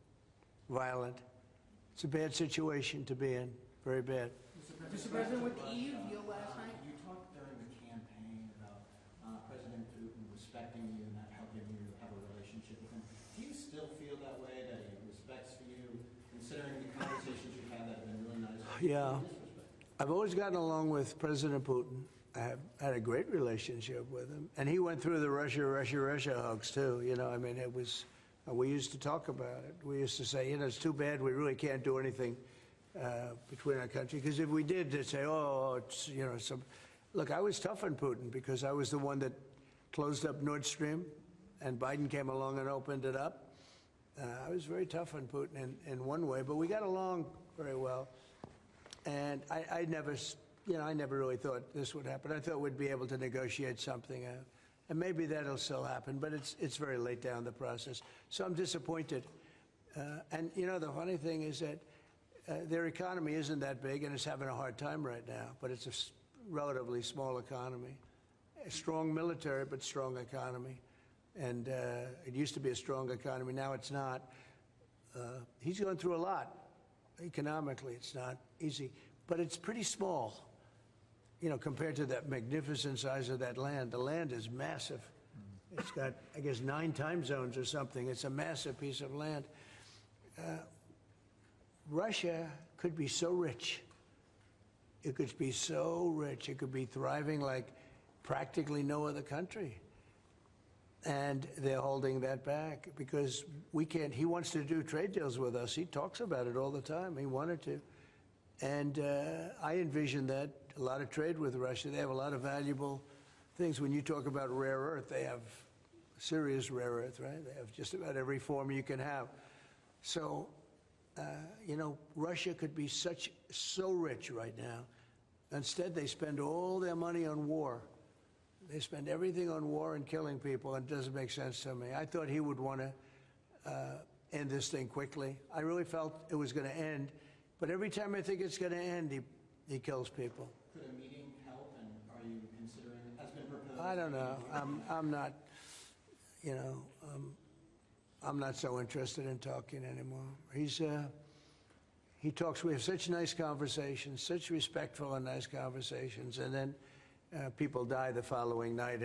violent. It's a bad situation to be in, very bad. Mr. President, with the EU deal last night, you talked during the campaign about President Putin respecting you and helping you have a relationship with him. Do you still feel that way, that he respects you, considering the conversations you've had that have been really nice? Yeah. I've always gotten along with President Putin. I have had a great relationship with him. And he went through the Russia hugs, too. You know, I mean, it was, we used to talk about it. We used to say, you know, it's too bad we really can't do anything between our country. Because if we did, they'd say, oh, it's, you know, some. Look, I was tough on Putin because I was the one that closed up Nord Stream, and Biden came along and opened it up. I was very tough on Putin in one way, but we got along very well. And I never really thought this would happen. I thought we'd be able to negotiate something out. And maybe that'll still happen, but it's very late down the process. So I'm disappointed. And, you know, the funny thing is that their economy isn't that big, and it's having a hard time right now, but it's a relatively small economy. A strong military, but strong economy. And it used to be a strong economy. Now it's not. He's going through a lot. Economically, it's not easy. But it's pretty small, you know, compared to that magnificent size of that land. The land is massive. It's got, I guess, 9 time zones or something. It's a massive piece of land. Russia could be so rich. It could be so rich. It could be thriving like practically no other country. And they're holding that back because we can't. He wants to do trade deals with us. He talks about it all the time. He wanted to. And I envision that, a lot of trade with Russia. They have a lot of valuable things. When you talk about rare earth, they have serious rare earth, right? They have just about every form you can have. So, you know, Russia could be so rich right now. Instead, they spend all their money on war. They spend everything on war and killing people, and it doesn't make sense to me. I thought he would want to end this thing quickly. I really felt it was going to end, but every time I think it's going to end, he kills people. Could a meeting help, and are you considering, has been proposed? I don't know. I'm not, you know, I'm not so interested in talking anymore. He talks, we have such nice conversations, such respectful and nice conversations, and then people die the following night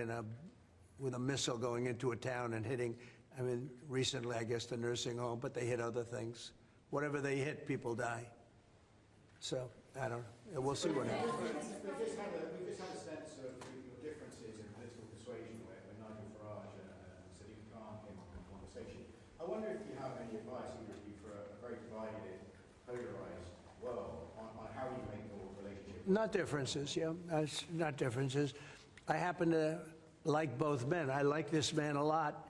with a missile going into a town and hitting, I mean, recently, I guess, the nursing home, but they hit other things. Whatever they hit, people die. So, I don't know. We'll see what happens. We've just had a sense of your differences in political persuasion when Nigel Farage and Sadiq Khan came up in conversation. I wonder if you have any advice, either of you, for a very divided, polarised world on how you make your relationship. Not differences, yeah. Not differences. I happen to like both men. I like this man a lot,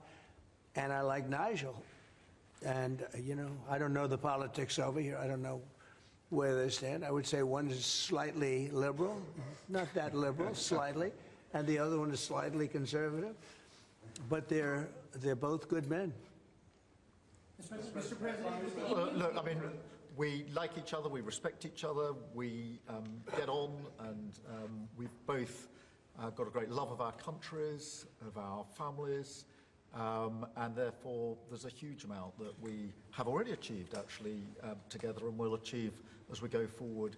and I like Nigel. And, you know, I don't know the politics over here. I don't know where they stand. I would say one is slightly liberal, not that liberal, slightly, and the other one is slightly conservative. But they're both good men. Mr. President, Look, I mean, we like each other, we respect each other, we get on, and we've both got a great love of our countries, of our families, and therefore there's a huge amount that we have already achieved, actually, together, and will achieve as we go forward,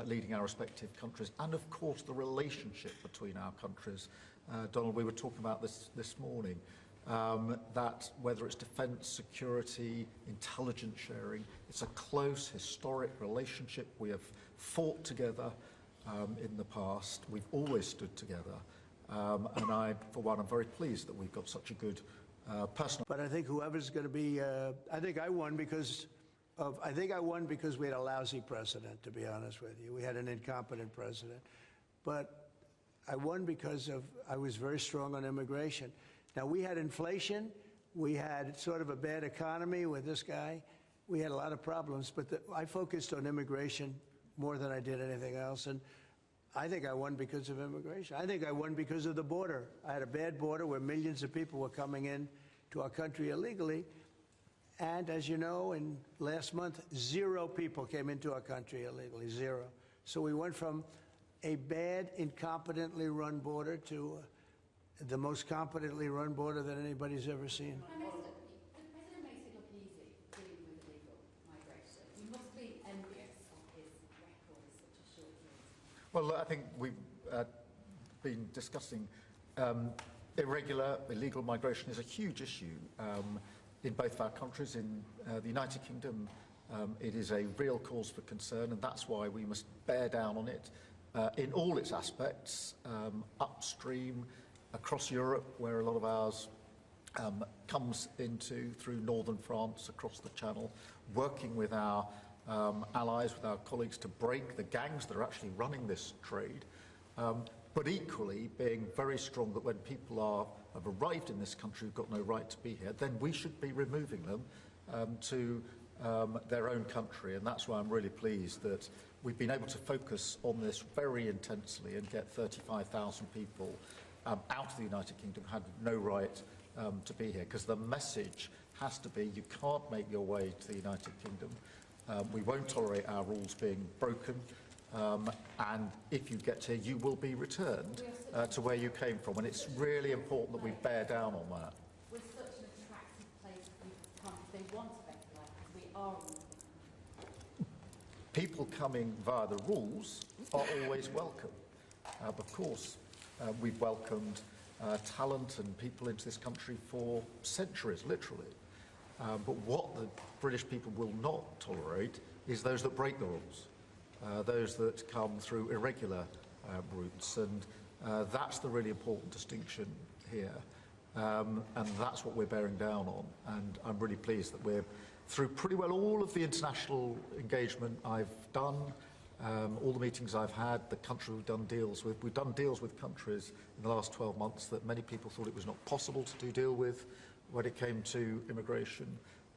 leading our respective countries, and of course the relationship between our countries. Donald, we were talking about this morning. That whether it's defence, security, intelligence sharing, it's a close, historic relationship. We have fought together in the past. We've always stood together. And I, for one, am very pleased that we've got such a good personal... But I think whoever's going to be... I think I won because we had a lousy president, to be honest with you. We had an incompetent president. But I won because I was very strong on immigration. Now, we had inflation, we had sort of a bad economy with this guy, we had a lot of problems, but I focused on immigration more than I did anything else, and I think I won because of immigration. I think I won because of the border. I had a bad border where millions of people were coming in to our country illegally, and as you know, in last month, 0 people came into our country illegally, 0. So we went from a bad, incompetently run border to the most competently run border that anybody's ever seen. Prime Minister, the President makes it look easy dealing with illegal migration. You must be envious of his record in such a short period. Well, I think we've been discussing illegal migration is a huge issue in both our countries. In the United Kingdom, it is a real cause for concern, and that's why we must bear down on it in all its aspects, upstream, across Europe, where a lot of ours comes into through northern France, across the Channel, working with our allies, with our colleagues to break the gangs that are actually running this trade, but equally being very strong that when people have arrived in this country who've got no right to be here, then we should be removing them to their own country. And that's why I'm really pleased that we've been able to focus on this very intensely and get 35,000 people out of the United Kingdom had no right to be here, because the message has to be you can't make your way to the United Kingdom. We won't tolerate our rules being broken, and if you get here, you will be returned to where you came from, and it's really important that we bear down on that. We're such an attractive place for people to come if they want a better life, because we are one of them. People coming via the rules are always welcome. Of course, we've welcomed talent and people into this country for centuries, literally. But what the British people will not tolerate is those that break the rules, those that come through irregular routes. And that's the really important distinction here. And that's what we're bearing down on. And I'm really pleased that we're through pretty well all of the international engagement I've done all the meetings I've had, the country we've done deals with countries in the last 12 months that many people thought it was not possible to deal with when it came to immigration,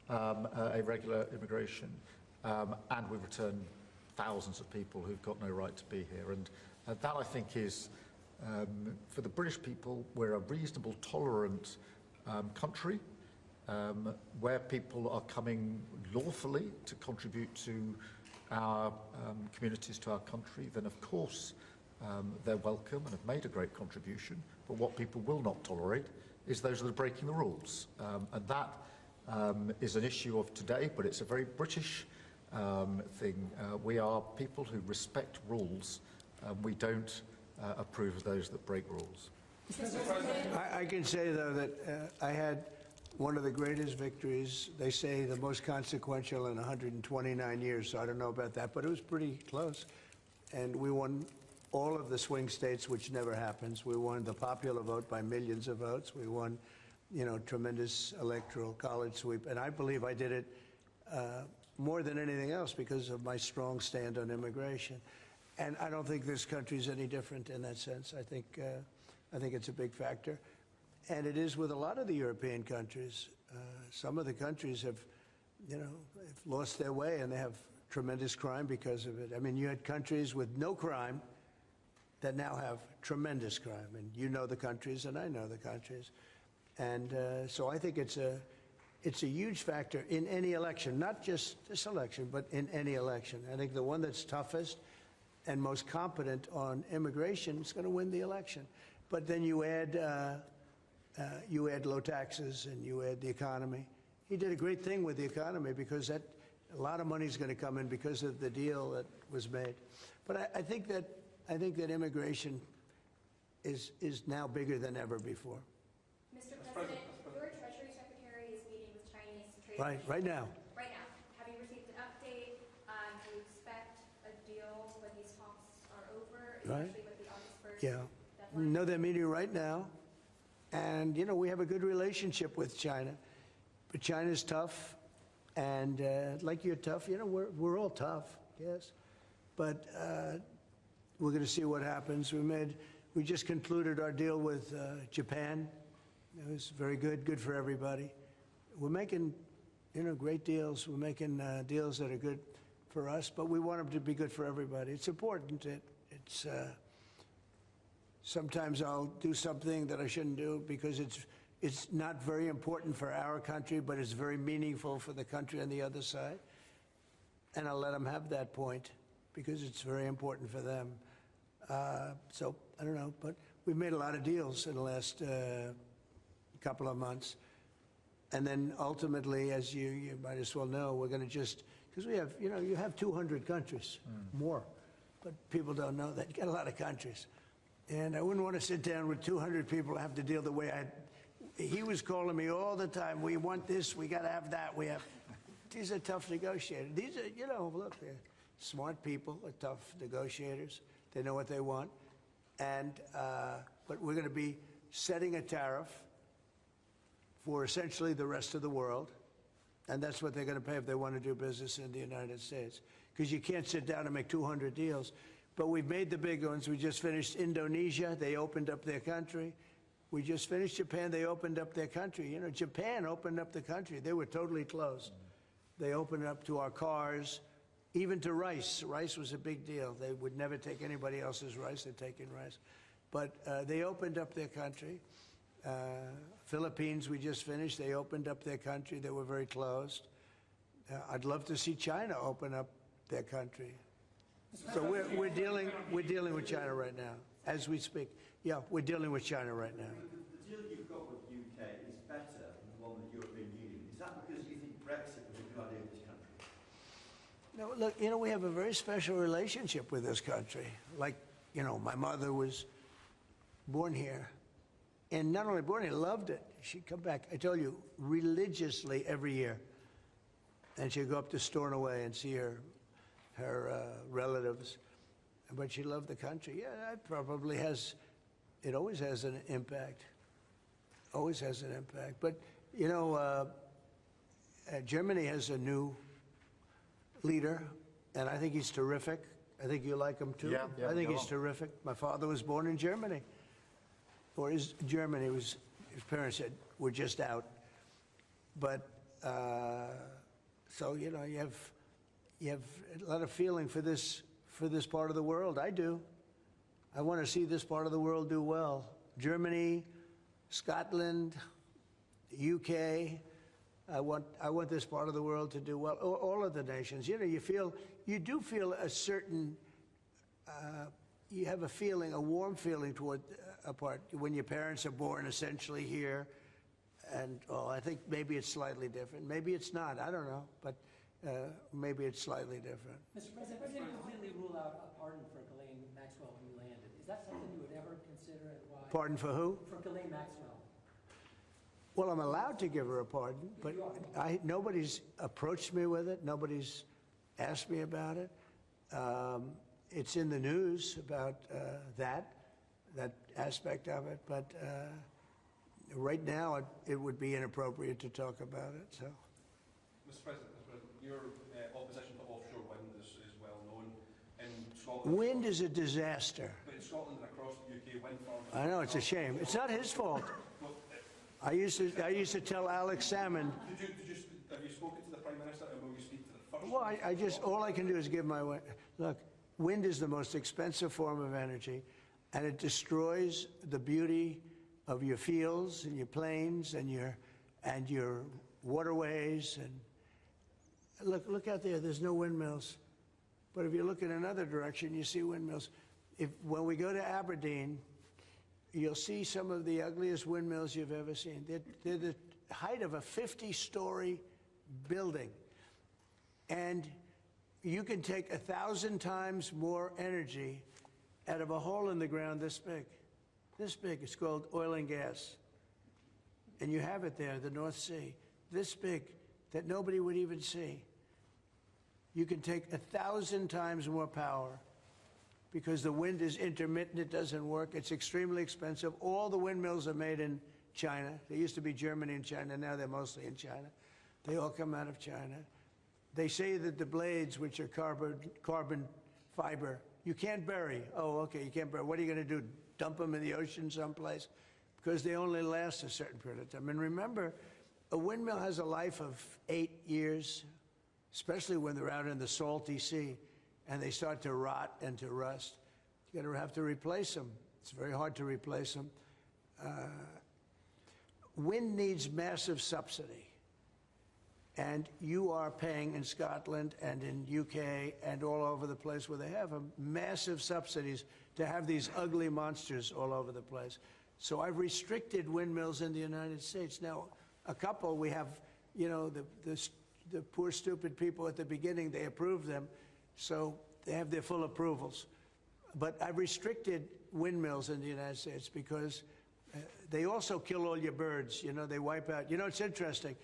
irregular immigration, and we've returned thousands of people who've got no right to be here. And that, I think, is, for the British people, we're a reasonable, tolerant country where people are coming lawfully to contribute to our communities, to our country. Then, of course, they're welcome and have made a great contribution. But what people will not tolerate is those that are breaking the rules. And that is an issue of today, but it's a very British thing. We are people who respect rules. We don't approve of those that break rules. I can say, though, that I had one of the greatest victories, they say the most consequential in 129 years, so I don't know about that, but it was pretty close. And we won all of the swing states, which never happens. We won the popular vote by millions of votes. We won, you know, tremendous electoral college sweep. And I believe I did it more than anything else because of my strong stand on immigration. And I don't think this country is any different in that sense. I think it's a big factor. And it is with a lot of the European countries. Some of the countries have, you know, have lost their way, and they have tremendous crime because of it. I mean, you had countries with no crime that now have tremendous crime. And you know the countries, and I know the countries. And so I think it's a huge factor in any election, not just this election, but in any election. I think the one that's toughest and most competent on immigration is going to win the election. But then you add low taxes and you add the economy. He did a great thing with the economy because a lot of money is going to come in because of the deal that was made. But I think that immigration is now bigger than ever before. Mr. President, your Treasury Secretary is meeting with Chinese trade Right now. Right now. Have you received an update? Do you expect a deal when these talks are over, especially with the August 1st deadline? No, they're meeting right now. And, you know, we have a good relationship with China. But China's tough. And like you're tough, you know, we're all tough, yes. But we're going to see what happens. We just concluded our deal with Japan. It was very good for everybody. We're making, you know, great deals. We're making deals that are good for us, but we want them to be good for everybody. It's important. It's sometimes I'll do something that I shouldn't do because it's not very important for our country, but it's very meaningful for the country on the other side. And I'll let them have that point because it's very important for them. So I don't know, but we've made a lot of deals in the last couple of months. And then ultimately, as you might as well know, we're going to just, because we have, you know, you have 200 countries, more, but people don't know that. You got a lot of countries. And I wouldn't want to sit down with 200 people and have to deal the way he was calling me all the time. We want this, we got to have that, these are tough negotiators. These are, you know, look, they're smart people, are tough negotiators. They know what they want. And, but we're going to be setting a tariff for essentially the rest of the world. And that's what they're going to pay if they want to do business in the United States. Because you can't sit down and make 200 deals. But we've made the big ones. We just finished Indonesia. They opened up their country. We just finished Japan. They opened up their country. You know, Japan opened up the country. They were totally closed. They opened up to our cars, even to rice. Rice was a big deal. They would never take anybody else's rice. They're taking rice. But they opened up their country. Philippines, we just finished. They opened up their country. They were very closed. I'd love to see China open up their country. So we're dealing with China right now, as we speak. Yeah, we're dealing with China right now. The deal you've got with the UK is better than the one with the European Union. Is that because you think Brexit was a good idea for this country? No, look, you know, we have a very special relationship with this country. Like, you know, my mother was born here. And not only born here, loved it. She'd come back, I tell you, religiously every year. And she'd go up to Stornoway and see her relatives. But she loved the country. Yeah, it probably has, it always has an impact. Always has an impact. But, you know, Germany has a new leader, and I think he's terrific. I think you like him too. Yeah, I think go he's on. terrific. My father was born in Germany. Or his Germany was, his parents were just out. But, so, you know, you have a lot of feeling for this part of the world. I do. I want to see this part of the world do well. Germany, Scotland, UK. I want this part of the world to do well. All of the nations. You know, you do feel a certain, you have a feeling, a warm feeling toward a part when your parents are born essentially here. And I think maybe it's slightly different. Maybe it's not. I don't know. But maybe it's slightly different. Mr. President, we didn't completely rule out a pardon for Ghislaine Maxwell when you landed. Is that something you would ever consider, and why? Pardon for who? For Ghislaine Maxwell. Well, I'm allowed to give her a pardon, but nobody's approached me with it. Nobody's asked me about it. It's in the news about that aspect of it, but right now it would be inappropriate to talk about it. So, Mr. President, your opposition to offshore wind is well known. In Scotland, wind is a disaster. But in Scotland and across the UK, wind farms. I know, it's a shame. It's not his fault. I used to tell Alex Salmond. Have you spoken to the Prime Minister, and will you speak to the First? Well, all I can do is give my look. Wind is the most expensive form of energy, and it destroys the beauty of your fields and your plains and your waterways. And look out there. There's no windmills, but if you look in another direction, you see windmills. When we go to Aberdeen, you'll see some of the ugliest windmills you've ever seen. They're the height of a 50-story building. And you can take 1,000 times more energy out of a hole in the ground this big. This big. It's called oil and gas. And you have it there, the North Sea. This big, that nobody would even see. You can take 1,000 times more power, because the wind is intermittent, it doesn't work, it's extremely expensive. All the windmills are made in China. They used to be Germany and China, now they're mostly in China. They all come out of China. They say that the blades, which are carbon fiber, you can't bury. Oh, okay, you can't bury. What are you gonna do, dump them in the ocean someplace? Because they only last a certain period of time. And remember, a windmill has a life of 8 years, especially when they're out in the salty sea, and they start to rot and to rust. You're going to have to replace them. It's very hard to replace them. Wind needs massive subsidy. And you are paying in Scotland and in UK and all over the place where they have them, massive subsidies to have these ugly monsters all over the place. So I've restricted windmills in the United States. Now, a couple, we have, you know, the poor stupid people at the beginning, they approved them. So they have their full approvals. But I've restricted windmills in the United States because they also kill all your birds. You know, they wipe out. You know, it's interesting.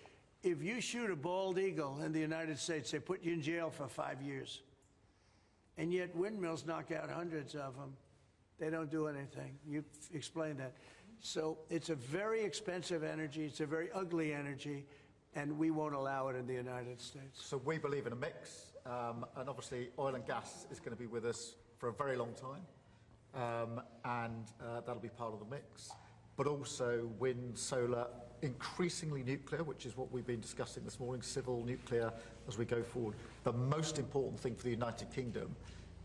If you shoot a bald eagle in the United States, they put you in jail for 5 years. And yet windmills knock out hundreds of them. They don't do anything. You explained that. So it's a very expensive energy. It's a very ugly energy. And we won't allow it in the United States. So we believe in a mix. And obviously, oil and gas is going to be with us for a very long time, and that'll be part of the mix. But also wind, solar, increasingly nuclear, which is what we've been discussing this morning, civil nuclear as we go forward. The most important thing for the United Kingdom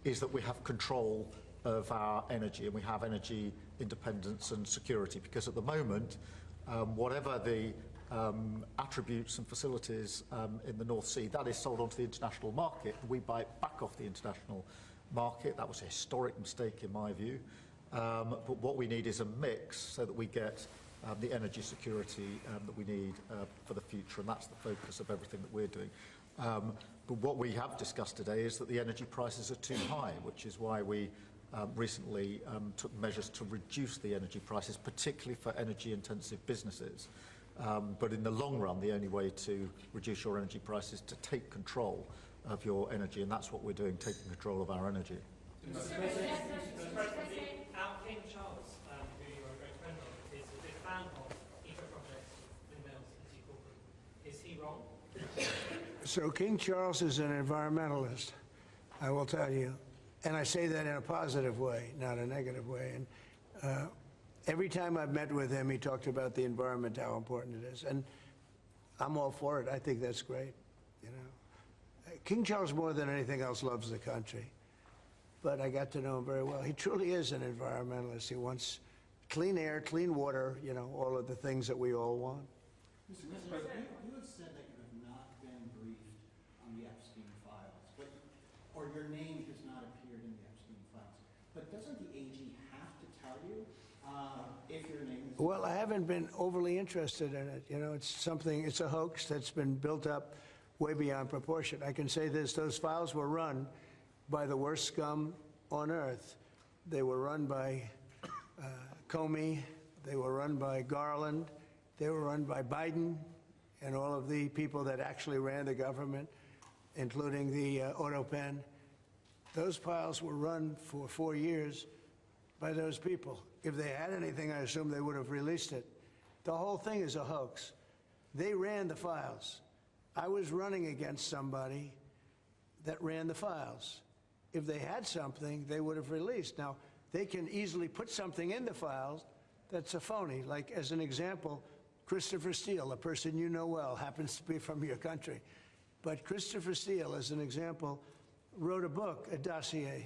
is that we have control of our energy, and we have energy independence and security, because at the moment, whatever the attributes and facilities in the North Sea, that is sold onto the international market. We buy it back off the international market. That was a historic mistake in my view. But what we need is a mix so that we get the energy security that we need for the future, and that's the focus of everything that we're doing. But what we have discussed today is that the energy prices are too high, which is why we recently took measures to reduce the energy prices, particularly for energy-intensive businesses. But in the long run, the only way to reduce your energy prices is to take control of your energy, and that's what we're doing, taking control of our energy. Mr. President, our King Charles, who you are a great friend of, is a big fan of eco-projects, windmills, as you call them. Is he wrong? So King Charles is an environmentalist, I will tell you. And I say that in a positive way, not a negative way. And every time I've met with him, he talked about the environment, how important it is. And I'm all for it. I think that's great, you know. King Charles, more than anything else, loves the country. But I got to know him very well. He truly is an environmentalist. He wants clean air, clean water, you know, all of the things that we all want. Mr. President, you have said that you have not been briefed on the Epstein files, or your name has not appeared in the Epstein files. But doesn't the AG have to tell you if your name is... Well, I haven't been overly interested in it. You know, it's a hoax that's been built up way beyond proportion. I can say this, those files were run by the worst scum on earth. They were run by Comey, they were run by Garland, they were run by Biden and all of the people that actually ran the government, including the auto pen. Those files were run for 4 years by those people. If they had anything, I assume they would have released it. The whole thing is a hoax. They ran the files. I was running against somebody that ran the files. If they had something, they would have released. Now, they can easily put something in the files that's a phony. Like, as an example, Christopher Steele, a person you know well, happens to be from your country. But Christopher Steele, as an example, wrote a book, a dossier.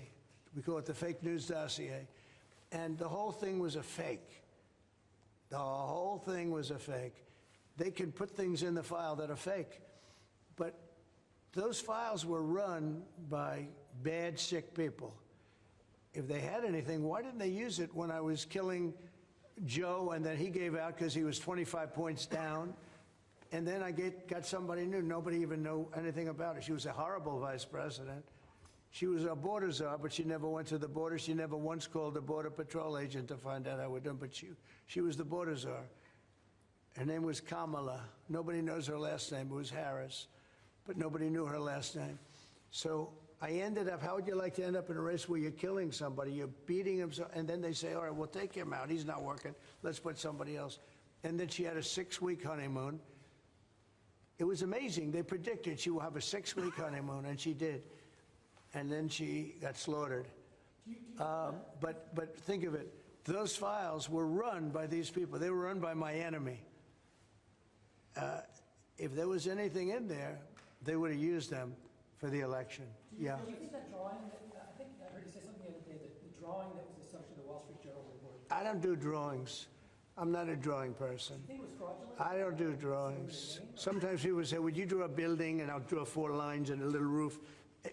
We call it the fake news dossier. And the whole thing was a fake. The whole thing was a fake. They can put things in the file that are fake. But those files were run by bad, sick people. If they had anything, why didn't they use it when I was killing Joe and then he gave out because he was 25 points down? And then I got somebody new. Nobody even knew anything about her. She was a horrible vice president. She was a border czar, but she never went to the border. She never once called a border patrol agent to find out how we're doing, but she was the border czar. Her name was Kamala. Nobody knows her last name. It was Harris, but nobody knew her last name. So I ended up, how would you like to end up in a race where you're killing somebody, you're beating him, and then they say, all right, we'll take him out. He's not working. Let's put somebody else. And then she had a 6-week honeymoon. It was amazing. They predicted she will have a 6-week honeymoon, and she did. And then she got slaughtered. But think of it. Those files were run by these people. They were run by my enemy. If there was anything in there, they would have used them for the election. Yeah. Do you think that drawing, I think I heard you say something the other day, that the drawing that was the subject of the Wall Street Journal report. I don't do drawings. I'm not a drawing person. Do you think it was fraudulent? I don't do drawings. Sometimes people say, would you draw a building? And I'll draw 4 lines and a little roof,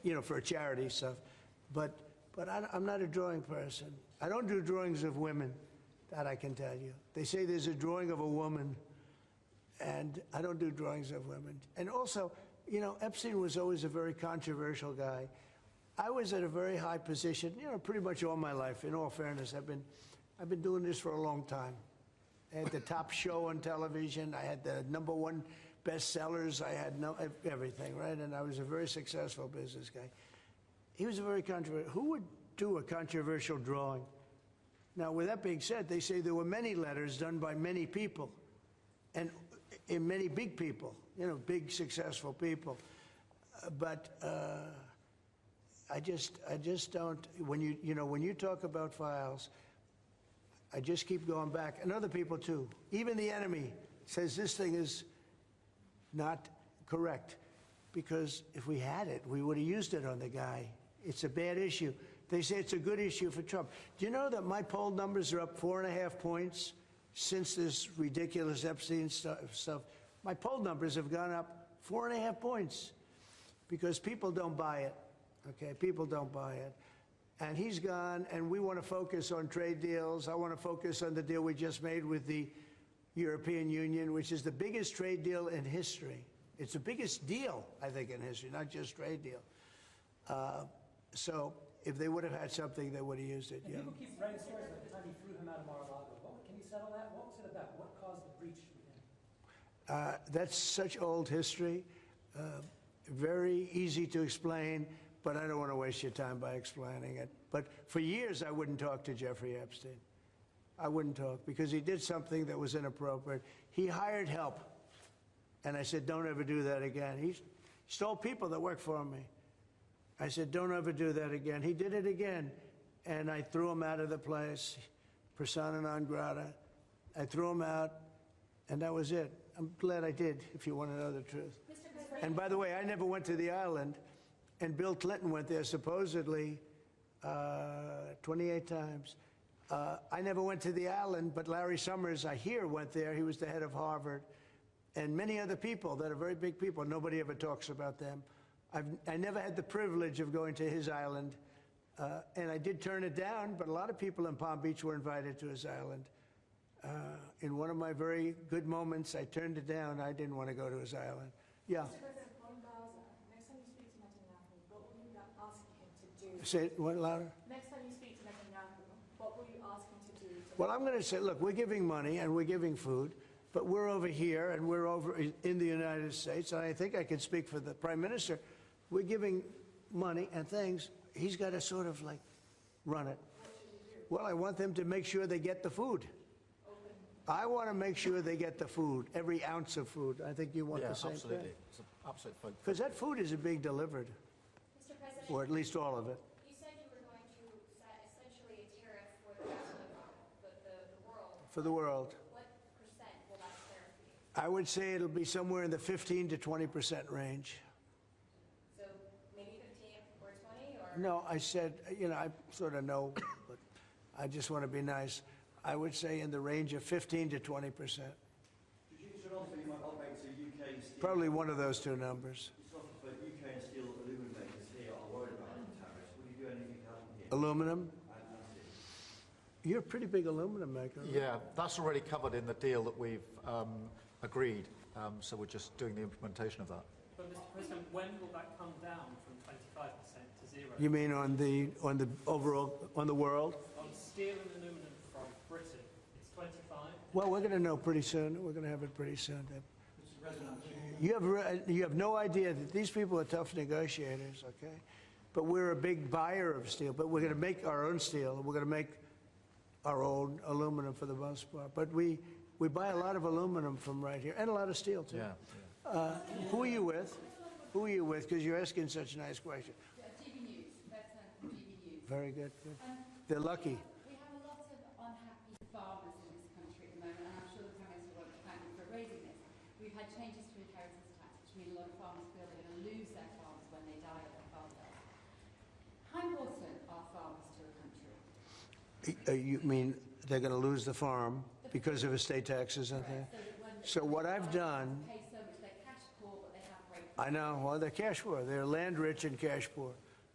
you know, for charity stuff. But I'm not a drawing person. I don't do drawings of women, that I can tell you. They say there's a drawing of a woman, and I don't do drawings of women. And also, you know, Epstein was always a very controversial guy. I was at a very high position, you know, pretty much all my life. In all fairness, I've been doing this for a long time. I had the top show on television. I had the #1 bestsellers. I had everything, right? And I was a very successful business guy. He was a very controversial. Who would do a controversial drawing? Now, with that being said, they say there were many letters done by many people, and in many big people, you know, big successful people. But I just don't. When you talk about files, I just keep going back, and other people too. Even the enemy says this thing is not correct, because if we had it, we would have used it on the guy. It's a bad issue. They say it's a good issue for Trump. Do you know that my poll numbers are up 4.5 points since this ridiculous Epstein stuff? My poll numbers have gone up 4.5 points because people don't buy it. Okay, people don't buy it. And he's gone, and we want to focus on trade deals. I want to focus on the deal we just made with the European Union, which is the biggest trade deal in history. It's the biggest deal, I think, in history, not just trade deal. So if they would have had something, they would have used it. And yeah. people keep writing stories about the time he threw him out of Mar-a-Lago. Can you settle that? What was it about? What caused the breach with him? That's such old history. Very easy to explain, but I don't want to waste your time by explaining it. But for years, I wouldn't talk to Jeffrey Epstein. I wouldn't talk because he did something that was inappropriate. He hired help. And I said, don't ever do that again. He stole people that worked for me. I said, don't ever do that again. He did it again, and I threw him out of the place, persona non grata. I threw him out, and that was it. I'm glad I did, if you want to know the truth. And by the way, I never went to the island, and Bill Clinton went there supposedly 28 times. I never went to the island, but Larry Summers, I hear, went there. He was the head of Harvard. And many other people that are very big people. Nobody ever talks about them. I never had the privilege of going to his island. And I did turn it down, but a lot of people in Palm Beach were invited to his island. In one of my very good moments, I turned it down. I didn't want to go to his island. Yeah. Mr. President, on Gaza, next time you speak to Netanyahu, what will you ask him to do? Say it one louder. Next time you speak to Netanyahu, what will you ask him to do? Well, I'm going to say, look, we're giving money and we're giving food, but we're over here and we're over in the United States, and I think I can speak for the Prime Minister. We're giving money and things. He's got to sort of like run it. Well, I want them to make sure they get the food. I want to make sure they get the food, every ounce of food. I think you want the same absolutely. thing. It's an absolute focus. Because that food isn't being delivered, Mr. President, or at least all of it. you said you were going to set essentially a tariff for the rest of the world. For the world. What percent will that tariff be? I would say it'll be somewhere in the 15 to 20% range. So maybe 15 or 20 or? No, I said, you know, I sort of know, but I just want to be nice. I would say in the range of 15 to 20%. Should also you might help make to UK steel. Probably one of those two numbers. It's also for UK and steel aluminum makers here are worried about the tariffs. Will you do anything to help them here? Aluminum? And You're a pretty big aluminum maker. Right? Yeah, that's already covered in the deal that we've agreed. So we're just doing the implementation of that. But Mr. President, when will that come down from 25% to 0? You mean on the overall, on the world? On steel and aluminum from Britain, it's 25. Well, we're going to know pretty soon. We're going to have it pretty soon. You have no idea that these people are tough negotiators, okay? But we're a big buyer of steel. But we're going to make our own steel. We're going to make our own aluminum for the most part. But we buy a lot of aluminum from right here, and a lot of steel too. Yeah. Who are you with? Who are you with? Because you're asking such a nice question. GB News, that's GB News. Very good. Good. They're lucky. We have a lot of unhappy farmers in this country at the moment, and I'm sure the Prime Minister won't thank me for raising this. We've had changes to inheritance tax, which mean a lot of farmers feel they're going to lose their farms when they die at their father. How important are farmers to a country? You mean they're going to lose the farm because of estate taxes, I think? So what I've done... Pay so much, they're cash poor, but they have great... I know. Well, they're cash poor. They're land rich and cash poor.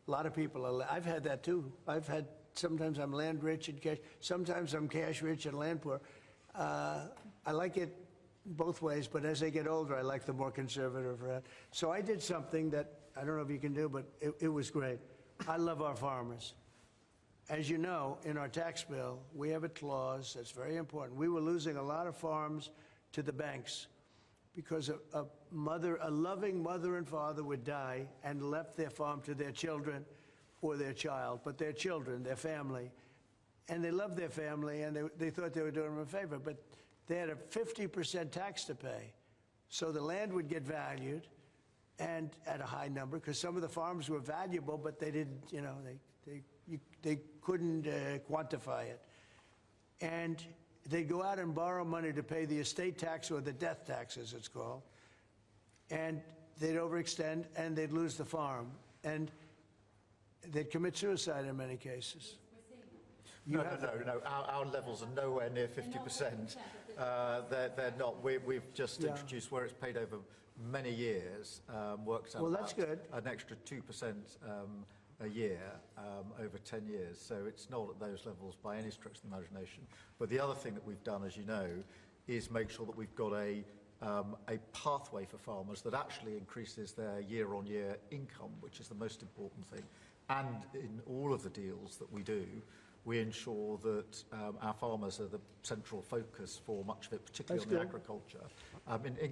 A lot of people are... I've had that too. I've had... Sometimes I'm land rich and cash... Sometimes I'm cash rich and land poor. I like it both ways, but as they get older, I like the more conservative route. So I did something that I don't know if you can do, but it was great. I love our farmers. As you know, in our tax bill, we have a clause that's very important. We were losing a lot of farms to the banks because a loving mother and father would die and left their farm to their children or their child, but their children, their family. And they loved their family, and they thought they were doing them a favor, but they had a 50% tax to pay. So the land would get valued, and at a high number, because some of the farms were valuable, but they didn't, you know, they couldn't quantify it. And they'd go out and borrow money to pay the estate tax, or the death tax, as it's called. And they'd overextend, and they'd lose the farm. And they'd commit suicide in many cases. No. Our levels are nowhere near 50%. They're not. We've just introduced where it's paid over many years, works out that's good. An extra 2% a year over 10 years. So it's not at those levels by any stretch of the imagination. But the other thing that we've done, as you know, is make sure that we've got a pathway for farmers that actually increases their year-on-year income, which is the most important thing. And in all of the deals that we do, we ensure that our farmers are the central focus for much of it, particularly on the agriculture,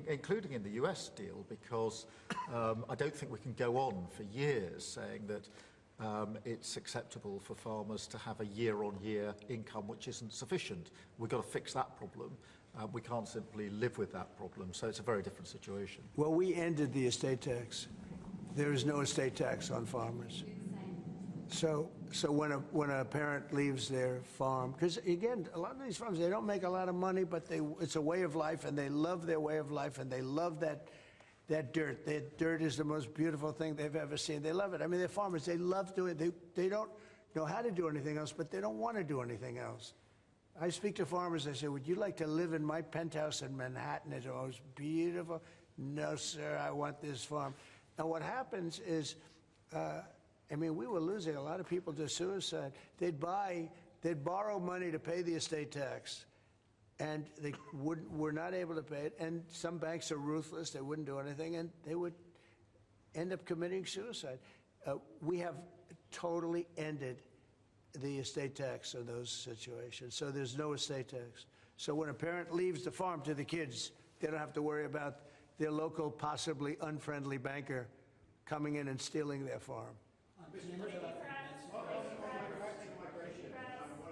including in the US deal, because I don't think we can go on for years saying that it's acceptable for farmers to have a year-on-year income which isn't sufficient. We've got to fix that problem. We can't simply live with that problem, so it's a very different situation. Well, we ended the estate tax. There is no estate tax on farmers. So when a parent leaves their farm, because again, a lot of these farms, they don't make a lot of money, but it's a way of life, and they love their way of life, and they love that dirt. That dirt is the most beautiful thing they've ever seen. They love it. I mean, they're farmers. They love doing it. They don't know how to do anything else, but they don't want to do anything else. I speak to farmers. I say, would you like to live in my penthouse in Manhattan? It's the most beautiful. No, sir, I want this farm. And what happens is, I mean, we were losing a lot of people to suicide. They'd borrow money to pay the estate tax, and they were not able to pay it. And some banks are ruthless; they wouldn't do anything, and they would end up committing suicide. We have totally ended the estate tax in those situations. So there's no estate tax. So when a parent leaves the farm to the kids, they don't have to worry about their local, possibly unfriendly banker coming in and stealing their farm. Migration, one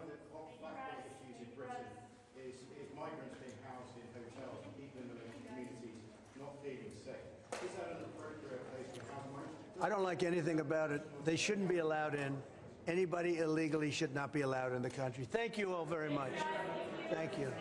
of the hot backward issues in Britain is migrants being housed in hotels and people in the local communities not feeling safe. Is that an appropriate place to house migrants? I don't like anything about it. They shouldn't be allowed in. Anybody illegally should not be allowed in the country. Thank you all very much. Thank you.